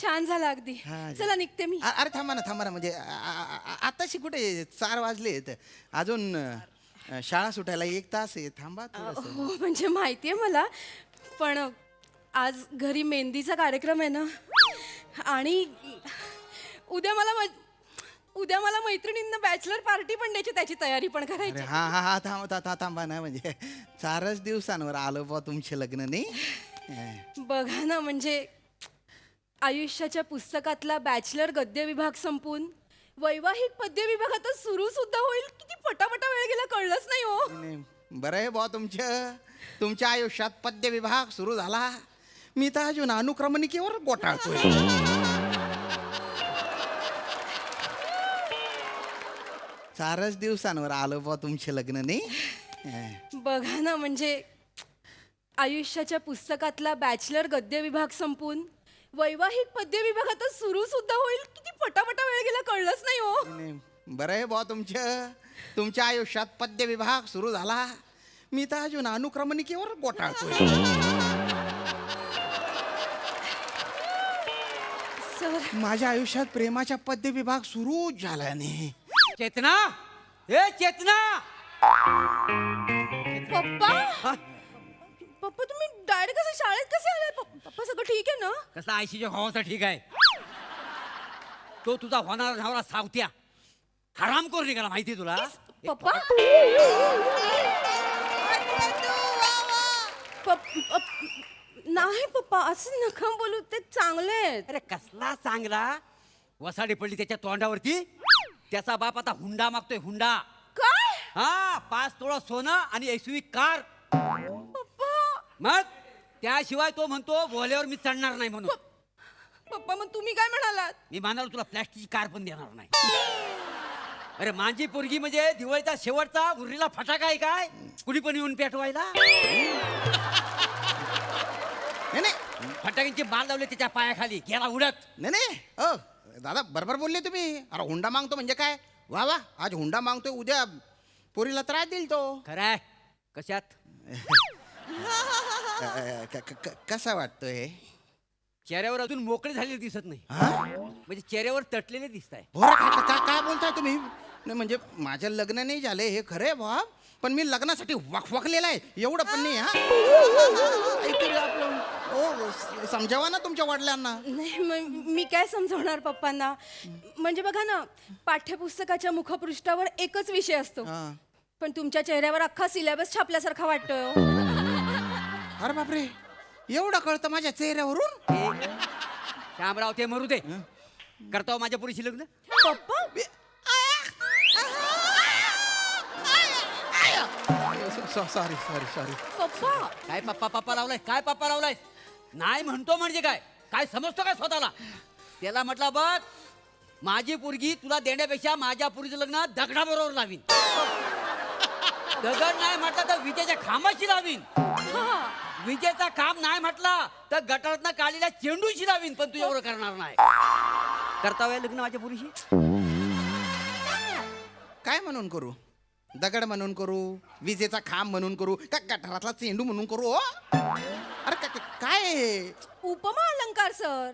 छान झालं अगदी. चला निघते मी. अरे थांबा ना म्हणजे आताशी कुठे 4 वाजलेत, अजून शाळा सुटायला 1 तास आहे. थांबा थोडंसं. हो म्हणजे माहितीये मला, पण आज घरी मेहंदीचा कार्यक्रम आहे ना, आणि उद्या मला उद्या मला मैत्रिणींना बॅचलर पार्टी पण द्यायची, त्याची तयारी पण अरे करायची. हा हा हा थांबा ना, म्हणजे 4च दिवसांवर आलं बा तुमचे लग्न नाही. बघा ना, म्हणजे आयुष्याच्या पुस्तकातला बॅचलर गद्य विभाग संपून वैवाहिक पद्य विभाग आता सुरू सुद्धा होईल. किती पटापटा वेळ गेला कळलंच नाही हो. नाही, बरं आहे बा तुमच्या आयुष्यात पद्य विभाग सुरू झाला. मी तर अजून अनुक्रमणिकेवर गोटाळतोय. 4च दिवसांवर आलं बा तुमचे लग्न नाही. बघा ना, म्हणजे आयुष्याच्या पुस्तकातला बॅचलर गद्य विभाग संपून वैवाहिक पद्य विभाग आता सुरू सुद्धा होईल. किती पटापटा वेळ गेला कळलंच नाही हो. नाही, बरं आहे बा तुमच्या आयुष्यात पद्य विभाग सुरू झाला. मी तर अजून अनुक्रमणिकेवर गोटाळतोय. सर, माझ्या आयुष्यात प्रेमाच्या पद्य विभाग सुरूच झाला नाही. चेतना, ए चेतना. पप्पा पप्पा तुम्ही डायरेक्ट कसं शाळेत कसे आले? पप्पा सगळं ठीक आहे ना? कसा आयशीच्या भावाचा ठीक आहे. तो तुझा होणारा नवरा सावत्या हरामखोर निघाला, माहिती तुला? पप्पा नाही पप्पा, असं नका बोलू, ते चांगले आहेत. अरे कसला चांगला? वसाडी पडली त्याच्या तोंडावरती. त्याचा बाप आता हुंडा मागतोय, हुंडा. काय? हा, 5 तोळा सोनं आणि एसयूव्ही कार. पप्पा मग त्याशिवाय तो म्हणतो बोल्यावर मी चढणार नाही म्हणून. पप्पा मग तुम्ही काय म्हणालात? मी म्हणालो तुला प्लॅस्टिकची कार पण देणार नाही. अरे माझी पोरगी म्हणजे दिवाळीचा शेवटचा उरलेला फटाका आहे काय? कुणी पण येऊन पेटवायला. नाही फटाक्यांची बाल लावले त्याच्या पायाखाली, गेला उडत. नाही दादा बरोबर बोलले तुम्ही. अरे हुंडा मागतो म्हणजे काय? वा वा, आज हुंडा मागतोय, उद्या पोरीला त्रास देईल तो. खरंय. कशात? कसा वाटतोय? चेहऱ्यावर अजून मोकळे झालेले दिसत नाही, म्हणजे चेहऱ्यावर तटलेले दिसत आहे. काय बोलताय तुम्ही? नाही म्हणजे माझं लग्न नाही झालंय हे खरंय बा, पण मी लग्नासाठी वखवखलेला आहे, एवढं पण नाही. हो, समजावा ना तुमच्या वडिलांना. नाही मी काय समजवणार पप्पांना? म्हणजे बघा ना, पाठ्यपुस्तकाच्या मुखपृष्ठावर एकच विषय असतो, पण तुमच्या चेहऱ्यावर अख्खा सिलेबस छापल्यासारखा वाटतोय. अरे बापरे, एवढं कळतं माझ्या चेहऱ्यावरून? श्यामराव ते मरू दे. करतो माझ्या पुरीशी लग्न. पप्पा सॉरी पप्पा काय पप्पा लावलाय? काय पप्पा लावलाय? नाही म्हणतो म्हणजे काय? काय समजतो काय स्वतःला? त्याला म्हटलं बघ, माझी पोरगी तुला देण्यापेक्षा माझ्या पुरीचं लग्न दगडाबरोबर लावीन. दगड नाही म्हटलं तर विजेच्या खांबाशी लावीन. विजेचा खांब नाही म्हटला तर गटारातनं काढलेल्या चेंडूशी लावीन, पण तुझ्याबरोबर करणार नाही. करता वेळ लग्न माझ्या पुरीशी? काय म्हणून करू? दगड म्हणून करू? विजेचा खांब म्हणून करू? का गटारातला चेंडू म्हणून करू? अरे काय उपमा अलंकार सर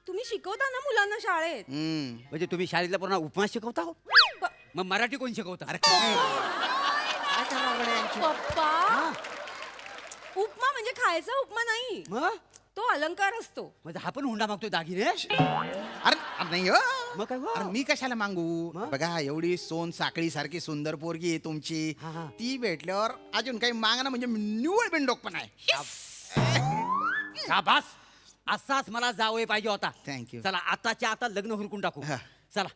तुम्ही शिकवता ना मुलांना शाळेत? म्हणजे तुम्ही शाळेतल्या पोरांना उपमा शिकवता हो? मग मराठी कोण शिकवता? अरे पप्पा उपमा म्हणजे खायचा उपमा नाही, मग तो अलंकार असतो. म्हणजे हा पण हुंडा मागतोय दागिने? अरे नाही हो. मग काय हो? अरे मी कशाला मागू? बघा एवढी सोन साखळी सारखी सुंदर पोरगी आहे तुमची, ती भेटल्यावर अजून काही मागणं म्हणजे निवड बिंडोक पण आहे. शाबास, असाच मला जावई पाहिजे होता. थँक्यू. चला आताच्या आता लग्न हुरकून टाकू. चला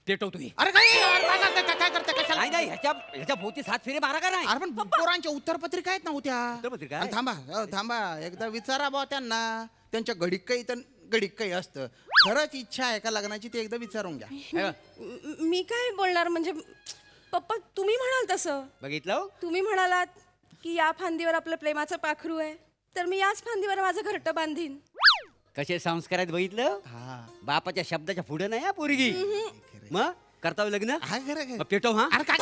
पेटवतो हे. अरे काय करता कशाला? नाही ह्याच्या भोवती 7 फेरे मारा का नाही? अरे पण पोरांच्या उत्तरपत्रिका आहेत ना होत्या. उत्तरपत्रिका? आणि थांबा एकदा विचारा बा त्यांना, त्यांच्या घडीक काही असतं. खरंच इच्छा आहे का लग्नाची ते एकदा विचारून घ्या. मी काय बोलणार म्हणजे पप्पा, तुम्ही म्हणाल तसं. बघितलं हो? तुम्ही म्हणालात की या फांदीवर आपलं प्रेमाचं पाखरू आहे, तर मी याच फांदीवर माझं घरटं बांधीन. कसे संस्कार आहेत बघितलं? बापाच्या शब्दाच्या पुढे नाही हा पोरगी. मग करता लग्न? हा खरं. मग पेटव. हा अरे काय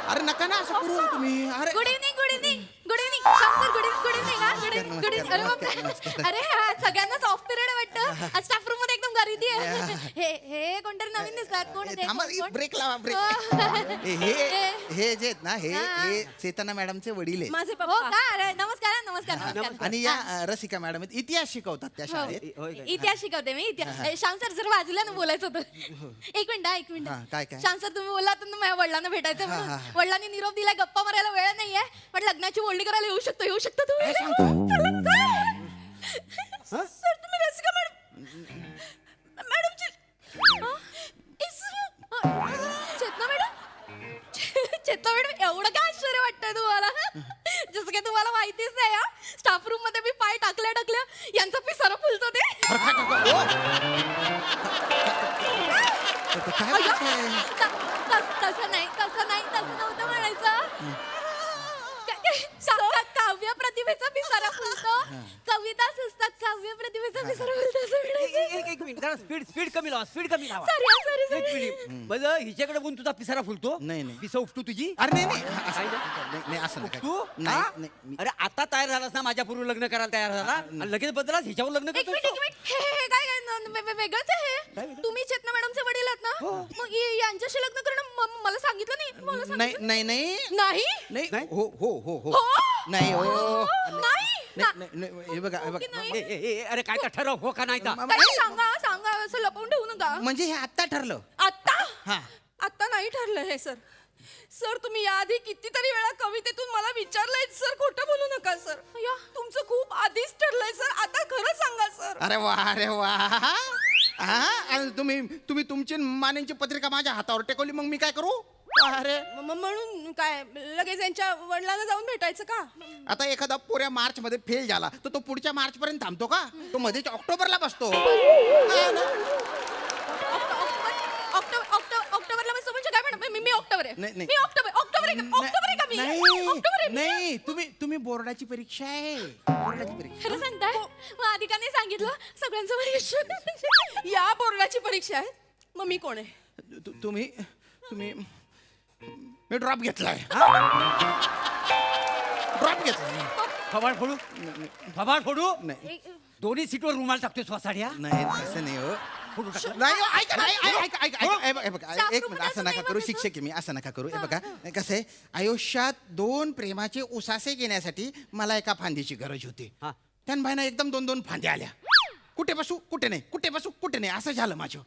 अरे नका ना असं करू तुम्ही. अरे good evening Shankar. Good evening. अरे बापरे. अरे सगळ्यांनाच ऑफ पिरियड वाटतं. स्टाफ रूम मध्ये एकदम सॉरी ती हे कोणतरी नवीन दिसतात कोण ते? थांबा कोण? ब्रेक लावा ब्रेक हो. हे जे आहेत ना हे हा. हे चेतना मॅडमचे वडील आहेत माझे पप्पा. हो का? अरे, नमस्कार नमस्कार नमस्कार. आणि या रसिका मॅडम आहेत इतिहास शिकवतात त्या हो. शाळेत इतिहास शिकवते मी इतिहास श्याम सर जर बाजूला ना बोलायचं होतं एक मिनिट एक हा, मिनिट काय, काय? श्याम सर तुम्ही बोललात ना माझ्या वडिलांना भेटायचं हा, म्हणून. हा, हा. वडिलांनी निरोप दिला गप्पा मारायला वेळ नाहीये पण लग्नाची बोलणी करायला येऊ शकतो तुम्ही सर तुम्ही रसिका मॅडमची चेतना मॅडम एवढं काय आश्चर्य वाटतंय तुम्हाला जसं काय तुम्हाला माहितीच नाही स्टाफ रूम मध्ये मी पाय टाकल्या यांचा पिसारा फुलतो ते तसं नव्हतं म्हणायचं काव्य प्रतिभेचा पिसारा फुलतो कविता सुचतात काव्य प्रतिभेचा पिसारा फुलतो असं म्हणायचं. एक मिनिट स्पीड कमी लावा Sorry. एक मिनिट बरं हिच्याकडे बघून तुझा पिसारा फुलतो नाही, नाही. पिसा उपटू तुझी अरे नाही असं नका. तू नाही, हा? नाही, मी- अरे आता तयार झालास ना माझ्या पूर्वी लग्न करायला तयार झाला आणि लगेच बदलास हिच्यावर लग्न एक मिनिट करतो हे काय वेगळंच आहे तुम्ही चेतना मॅडमचे वडील आहात ना मग यांच्याशी लग्न करणं मला सांगितलं नाही मला सांगितलं नाही नाही हो हो हो हो हो? नाही हो नाही. हे बघा हे की बघा नाही? अरे काय का ठरव हो का नाही का ताई, सांगा असं लपवून ठेवू नका म्हणजे हे आत्ता ठरलं आता हा आता नाही ठरलं हे सर तुम्ही याआधी कितीतरी वेळा कवितेतून मला विचारलंय सर खोटं बोलू नका सर तुमचं खूप आधीच ठरलंय सर आता खरं सांगा सर अरे वा हा आणि तुम्ही तुमची मान्यांची पत्रिका माझ्या हातावर टेकवली मग मी काय करू अरे म्हणून काय लगेच यांच्या वडिलांना जाऊन भेटायचं का आता एखादा पुऱ्या मार्च मध्ये फेल झाला तर तो पुढच्या मार्च पर्यंत थांबतो का तो मध्येच ऑक्टोबरला बसतो ऑक्टोबरला बसतो म्हणजे काय म्हणा मी ऑक्टोबर आहे नाही, नाही. मी ऑक्टोबर आहे का मी ऑक्टोबर आहे मी. नाही तुम्ही बोर्डाची परीक्षा आहे बोर्डाची परीक्षा खरं सांगताय मग आधी का नाही सांगितलं सगळ्यांचं परीक्षा या बोर्डाची परीक्षा आहे मग मी कोण आहे तुम्ही मी ड्रॉप घेतलाय ड्रॉप घेतलाय फबाड फोडू नाही दोन्ही सीटवर रुमाल टाकतोय स्वसाड्या नाही असं नाही हो फोडू टाकला नाही हो, ऐका ना, ऐका, हे बघा, स्टाफ एक रूम मिनिट मध्ये असं असं नका नाही करू बघायचं. शिक्षक आहे मी असं नका करू हे बघा कसं आहे आयुष्यात 2 प्रेमाचे उसासे घेण्यासाठी मला एका फांदीची गरज होती हा. त्यान भाईना एकदम 2 फांद्या आल्या कुठे बसू कुठे नाही असं झालं माझं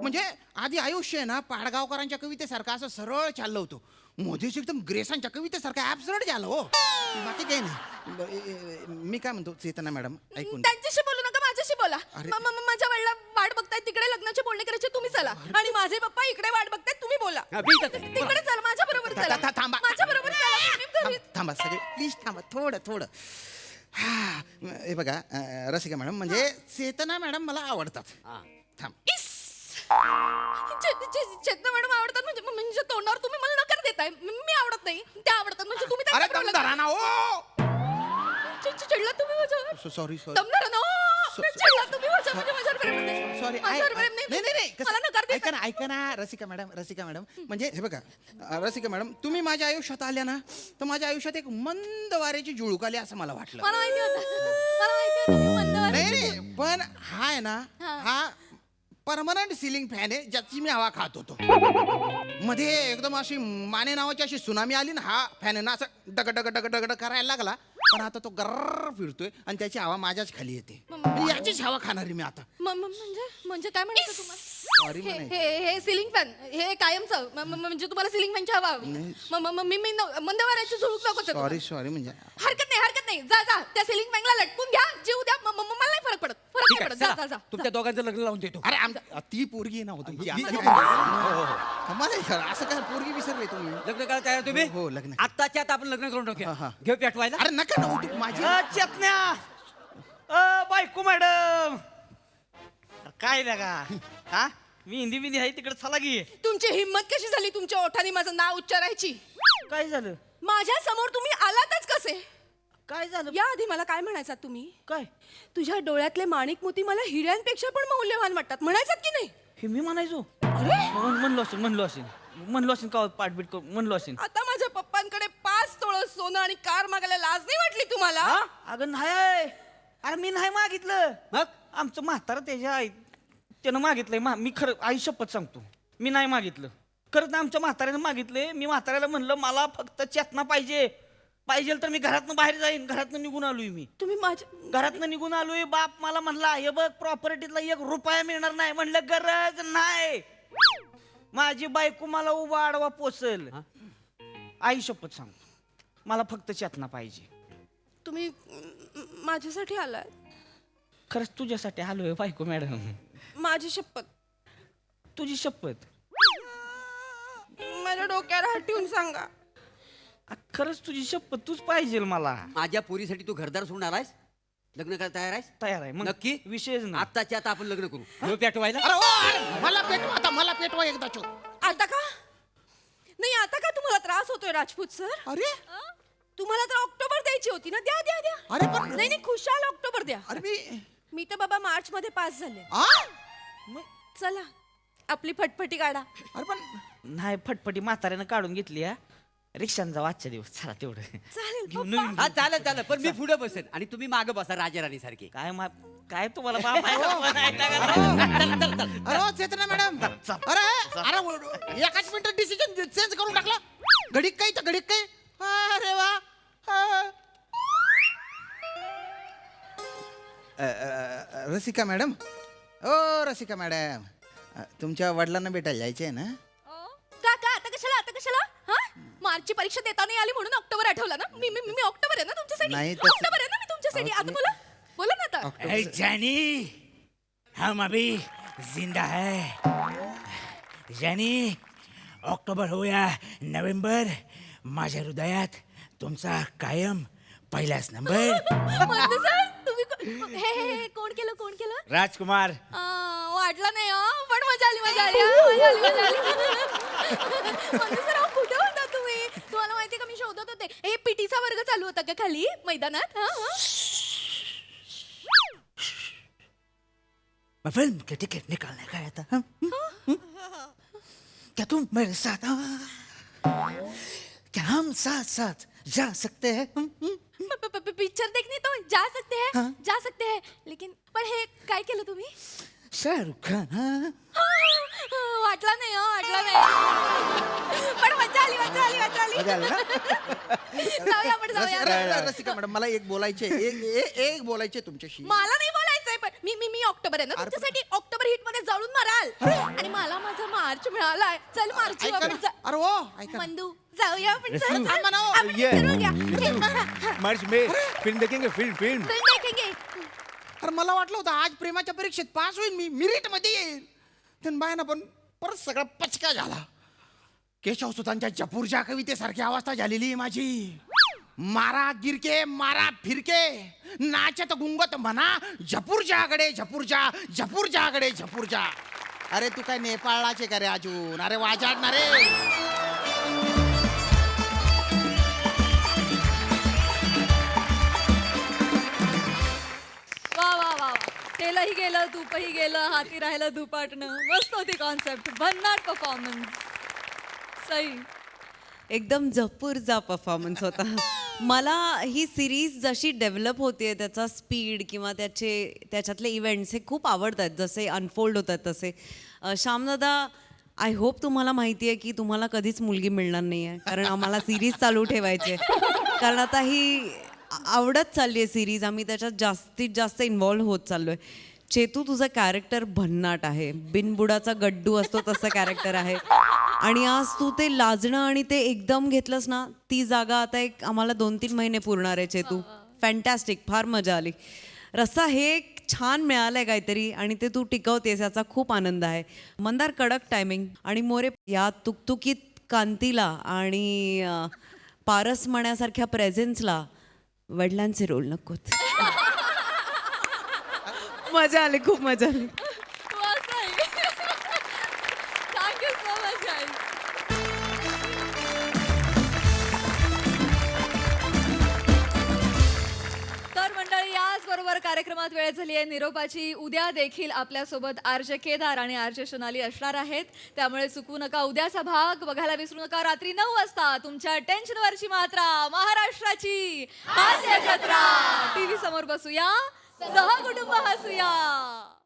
म्हणजे आधी आयुष्य आहे ना पाडगावकरांच्या कवितेसारखं असं सरळ चाललं होतं मोदीच एकदम ग्रेसांच्या कवितेसारखं ऍब्सर्ड झालं हो बाकी काही नाही मी काय म्हणतो चेतना मॅडम ऐकून त्यांच्याशी बोलू नका माझ्याशी बोला अरे. माझ्या वडिला वाट बघतायत तिकडे लग्नाचे बोलणे करायचे तुम्ही चला आणि माझे पप्पा इकडे वाट बघतायत तुम्ही बोला हा, मी इथंच आहे. तिकडे चला माझ्या बरोबर चला थांबा. माझ्या बरोबर चला थांबा सगळे प्लीज थांबा थोडं हा हे बघा रसिका मॅडम म्हणजे चेतना मॅडम मला आवडतात थांब चेतना मॅडम आवडतात म्हणजे तोंडावर तुम्ही मला नकार देताय मी आवडत नाही त्या आवडतात म्हणजे तुम्ही अरे त्यांच्याबरोबर दम धरा ना ओ चिडला तुम्ही माझ्यावर सॉरी दम धरा ना ओ. चिडला तुम्ही माझ्यावर म्हणजे माझ्यावर प्रेम नाही. सॉरी माझ्यावर प्रेम नाही मला नकार देताय. ऐका ना रसिका मॅडम म्हणजे हे बघा रसिका मॅडम तुम्ही माझ्या आयुष्यात आल्या ना तर माझ्या आयुष्यात एक मंद वाऱ्याची झुळूक आली असं मला वाटलं मला माहिती होतं तुम्ही मंदवारी- नाही पण हा आहे ना हा. हा परमनंट सिलिंग फॅन आहे ज्याची मी हवा खात होतो मध्ये एकदम अशी माने नावाची अशी सुनामी आली ना हा फॅन आहे ना असं डग करायला लागला पण आता तो गर्र फिरतोय आणि त्याची हवा माझ्याच खाली येते मी याचीच हवा खाणार आहे मी आता म्हणजे काय म्हणायचं Sorry तुम्हाला म्हणायचं. हे सिलिंग फॅन हे कायमचं म्हणजे तुम्हाला सिलिंग फॅनची हवा हवी मी मंदवाऱ्याची झुळूक नको सॉरी म्हणजे हरकत नाही जा त्या सिलिंग फॅनला लटकून घ्या जीव द्या मला नाही फरक पडत जा तुमच्या दोघांचं लग्न लावून देतो अरे ती पोरगी आहे ना हो तुमची असं काय? कमाल आहे सर असं काय पोरगी विसरले तुम्ही लग्न करायला तयार तुम्ही हो, लग्न. आत्ताच्या आता आपण लग्न करून हा, टाकूया हा. घेऊ पेटवायला अरे नका ना हो, तू माझी चेतन्या बायको मॅडम काय लगा हा मी हिंदी बिंदी आहे तिकडे चला की तुमची हिंमत कशी झाली तुमच्या ओठाने माझं नाव उच्चारायची काय झालं माझ्या समोर तुम्ही आलातच कसे काय झालं या आधी मला काय म्हणायचात तुम्ही काय तुझ्या डोळ्यातले माणिक मोती मला हिऱ्यांपेक्षा पण मौल्यवान वाटतात म्हणायचात की नाही हे मी म्हणायचो म्हणलो असेल का पाठबीट म्हणलो असेल आता माझ्या पप्पांकडे 5 तोळं सोनं आणि कार मागायला लाज नाही वाटली तुम्हाला अगं नाही अरे मी नाही मागितलं मग आमचं म्हातारा त्याच्या त्यानं मागितलंय मी खरं आई शपथ सांगतो मी नाही मागितलं. खरंच ना आमच्या म्हाताऱ्यानं मागितले. मी म्हाताऱ्याला म्हणलं मला फक्त चेतना पाहिजे तर मी घरातनं बाहेर जाईन. घरातनं निघून आलोय मी. तुम्ही माझ्या घरातनं निघून आलोय. बाप मला म्हणला हे बघ प्रॉपर्टीतला 1 रुपया मिळणार नाही. म्हणलं गरज नाही. माझी बायको मला उभा आडवा पोचल. आई शपथ सांगतो मला फक्त चेतना पाहिजे. तुम्ही माझ्यासाठी आलाय. खरंच तुझ्यासाठी आलोय बायको मॅडम. माझी शपथ. तुझी शपथ. माझ्या डोक्यावर हात ठेवून सांगा. खरंच तुझी शपथ तूच पाहिजे मला. माझ्या पोरीसाठी तू घरदार सोडून आलायस? लग्न करायला तयार आहेस? तयार आहे मग नक्की? विषयच नाही. आत्ताच्या आता आपण लग्न करू. पेटवायला मला पेटवा आता, मला पेटवा एकदाच. आता का नाही, आता का तुम्हाला त्रास होतोय राजपूत सर? अरे तुम्हाला तर ऑक्टोबर द्यायची होती ना. द्या द्या द्या. अरे पण नाही खुशाल ऑक्टोबर द्या. अरे मी तर बाबा मार्च मध्ये पास झाले. मग चला आपली फटफटी काढा. अरे पण नाही फटफटी म्हाताऱ्यानं काढून घेतली हा. रिक्षानं जाऊ आजच्या दिवस. चला तेवढं. चालेल घेऊन पप्पा. नवीन हा चालेल पण मी पुढे बसेन आणि तुम्ही मागे बसा राजाराणी सारखे. काय तुम्हाला बाप आहे का? पण आहे का? अरे चेतना मॅडम, अरे अरे एकाच मिनिटात डिसिजन चेंज करून टाकला. घडीक काही तर घडीक काही. अरे वा. रसिका मॅडम, ओ रसिका मॅडम, तुमच्या वडिलांना भेटायला जायचे ना? का का आता कशाला हा मार्चची परीक्षा देता नाही आली म्हणून ऑक्टोबर आठवला ना. मी ऑक्टोबर आहे ना तुमच्यासाठी. नाही तसं- ऑक्टोबर आहे ना मी तुमच्यासाठी. आता बोला ना आता. जानी हम अभी जिंदा है. जानी ऑक्टोबर हो या नोव्हेंबर माझ्या हृदयात तुमचा कायम पहिलाच नंबर. मंदू सर तुम्ही हे कोण केलं राजकुमार. वाटलं नाही पण मजा आली. मंदू सर कुठे होता तुम्ही? तुम्हाला माहिती का मी शोधत होते. हे पीटीचा वर्ग चालू होता का खाली मैदानात? मैं फिल्म के टिकट निकालने गया था. क्या तुम मेरे साथ? क्या हम साथ साथ जा सकते हैं? पिक्चर देखने तो जा सकते हैं लेकिन पण हे काय केलं तुम्ही? शाहरुख खान. वाटला नाही पण मजा आली. जाऊया आपण जाऊया. रसिका मॅडम, मला एक बोलायचे एक बोलायचे तुमच्याशी. मला नाही बोलायचंय पण मी ऑक्टोबर आहे ना तुमच्यासाठी. ऑक्टोबर हिट मध्ये जळून माराल आणि मला माझा मार्च मिळालाय. चल मार्च ऐका ना. अरे ओ ऐका ना. मंदू जाऊया आपण. चल, थांबा ना, ओ. आपण ये. ठरवून घ्या. मार्च में फिल्म देखेंगे. फिल्म फिल्म देखेंगे. अरे मला वाटलं होतं आज प्रेमाच्या परीक्षेत पास होईल, मी मिरिट मध्ये येईल. पण बाय ना पण परत सगळा पचका झाला. केशव सुतांच्या जपूरच्या कवितेसारखी अवस्था झालेली आहे माझी. मारा गिरके मारा फिरके नाचत गुंगत म्हणा झपूरच्याकडे झपूरच्या. अरे तू काय नेपाळलाचे का रे अजून? अरे वाजाडणार रे. वा तेलही गेलं तूपही गेलं हाती राहिलं दुपाटणं. मस्त होती कॉन्सेप्ट. भन्नाट परफॉर्मन्स. सही. एकदम जपूरचा परफॉर्मन्स होता. मला ही सिरीज जशी डेव्हलप होते त्याचा स्पीड किंवा त्याच्यातले इव्हेंट्स हे खूप आवडतात. जसे अनफोल्ड होतात तसे. श्यामदादा, आय होप तुम्हाला माहिती आहे की तुम्हाला कधीच मुलगी मिळणार नाही आहे, कारण आम्हाला सिरीज चालू ठेवायची आहे. कारण आता ही आवडत चालली आहे सिरीज. आम्ही त्याच्यात जास्तीत जास्त इन्व्हॉल्व्ह होत चाललो आहे. चेतू, तुझं कॅरेक्टर भन्नाट आहे. बिनबुडाचा गड्डू असतो तसं कॅरेक्टर आहे. आणि आज तू ते लाजणं आणि ते एकदम घेतलंस ना, ती जागा आता एक आम्हाला 2-3 महिने पुरणार आहे चेतू. फॅन्टॅस्टिक, फार मजा आली. रस्सा हे एक छान मिळालंय काहीतरी आणि ते तू टिकवतेस याचा खूप आनंद आहे. मंदार, कडक टायमिंग. आणि मोरे, या तुकतुकीत कांतीला आणि पारस म्हणण्यासारख्या प्रेझेन्सला वडिलांचे रोल नकोत. मजा आली, खूप मजा आली. Thank you so much guys. तर मंडळी, याचबरोबर कार्यक्रमात वेळ झाली आहे निरोपाची. उद्या देखील आपल्यासोबत आरजे केदार आणि आरजे सोनाली असणार आहेत. त्यामुळे चुकवू नका. उद्याचा भाग बघायला विसरू नका. रात्री 9 वाजता तुमच्या टेन्शनवरची मात्रा, महाराष्ट्राची हास्य जत्रा. टीव्ही समोर बसूया, सहकुटुंब हसूया.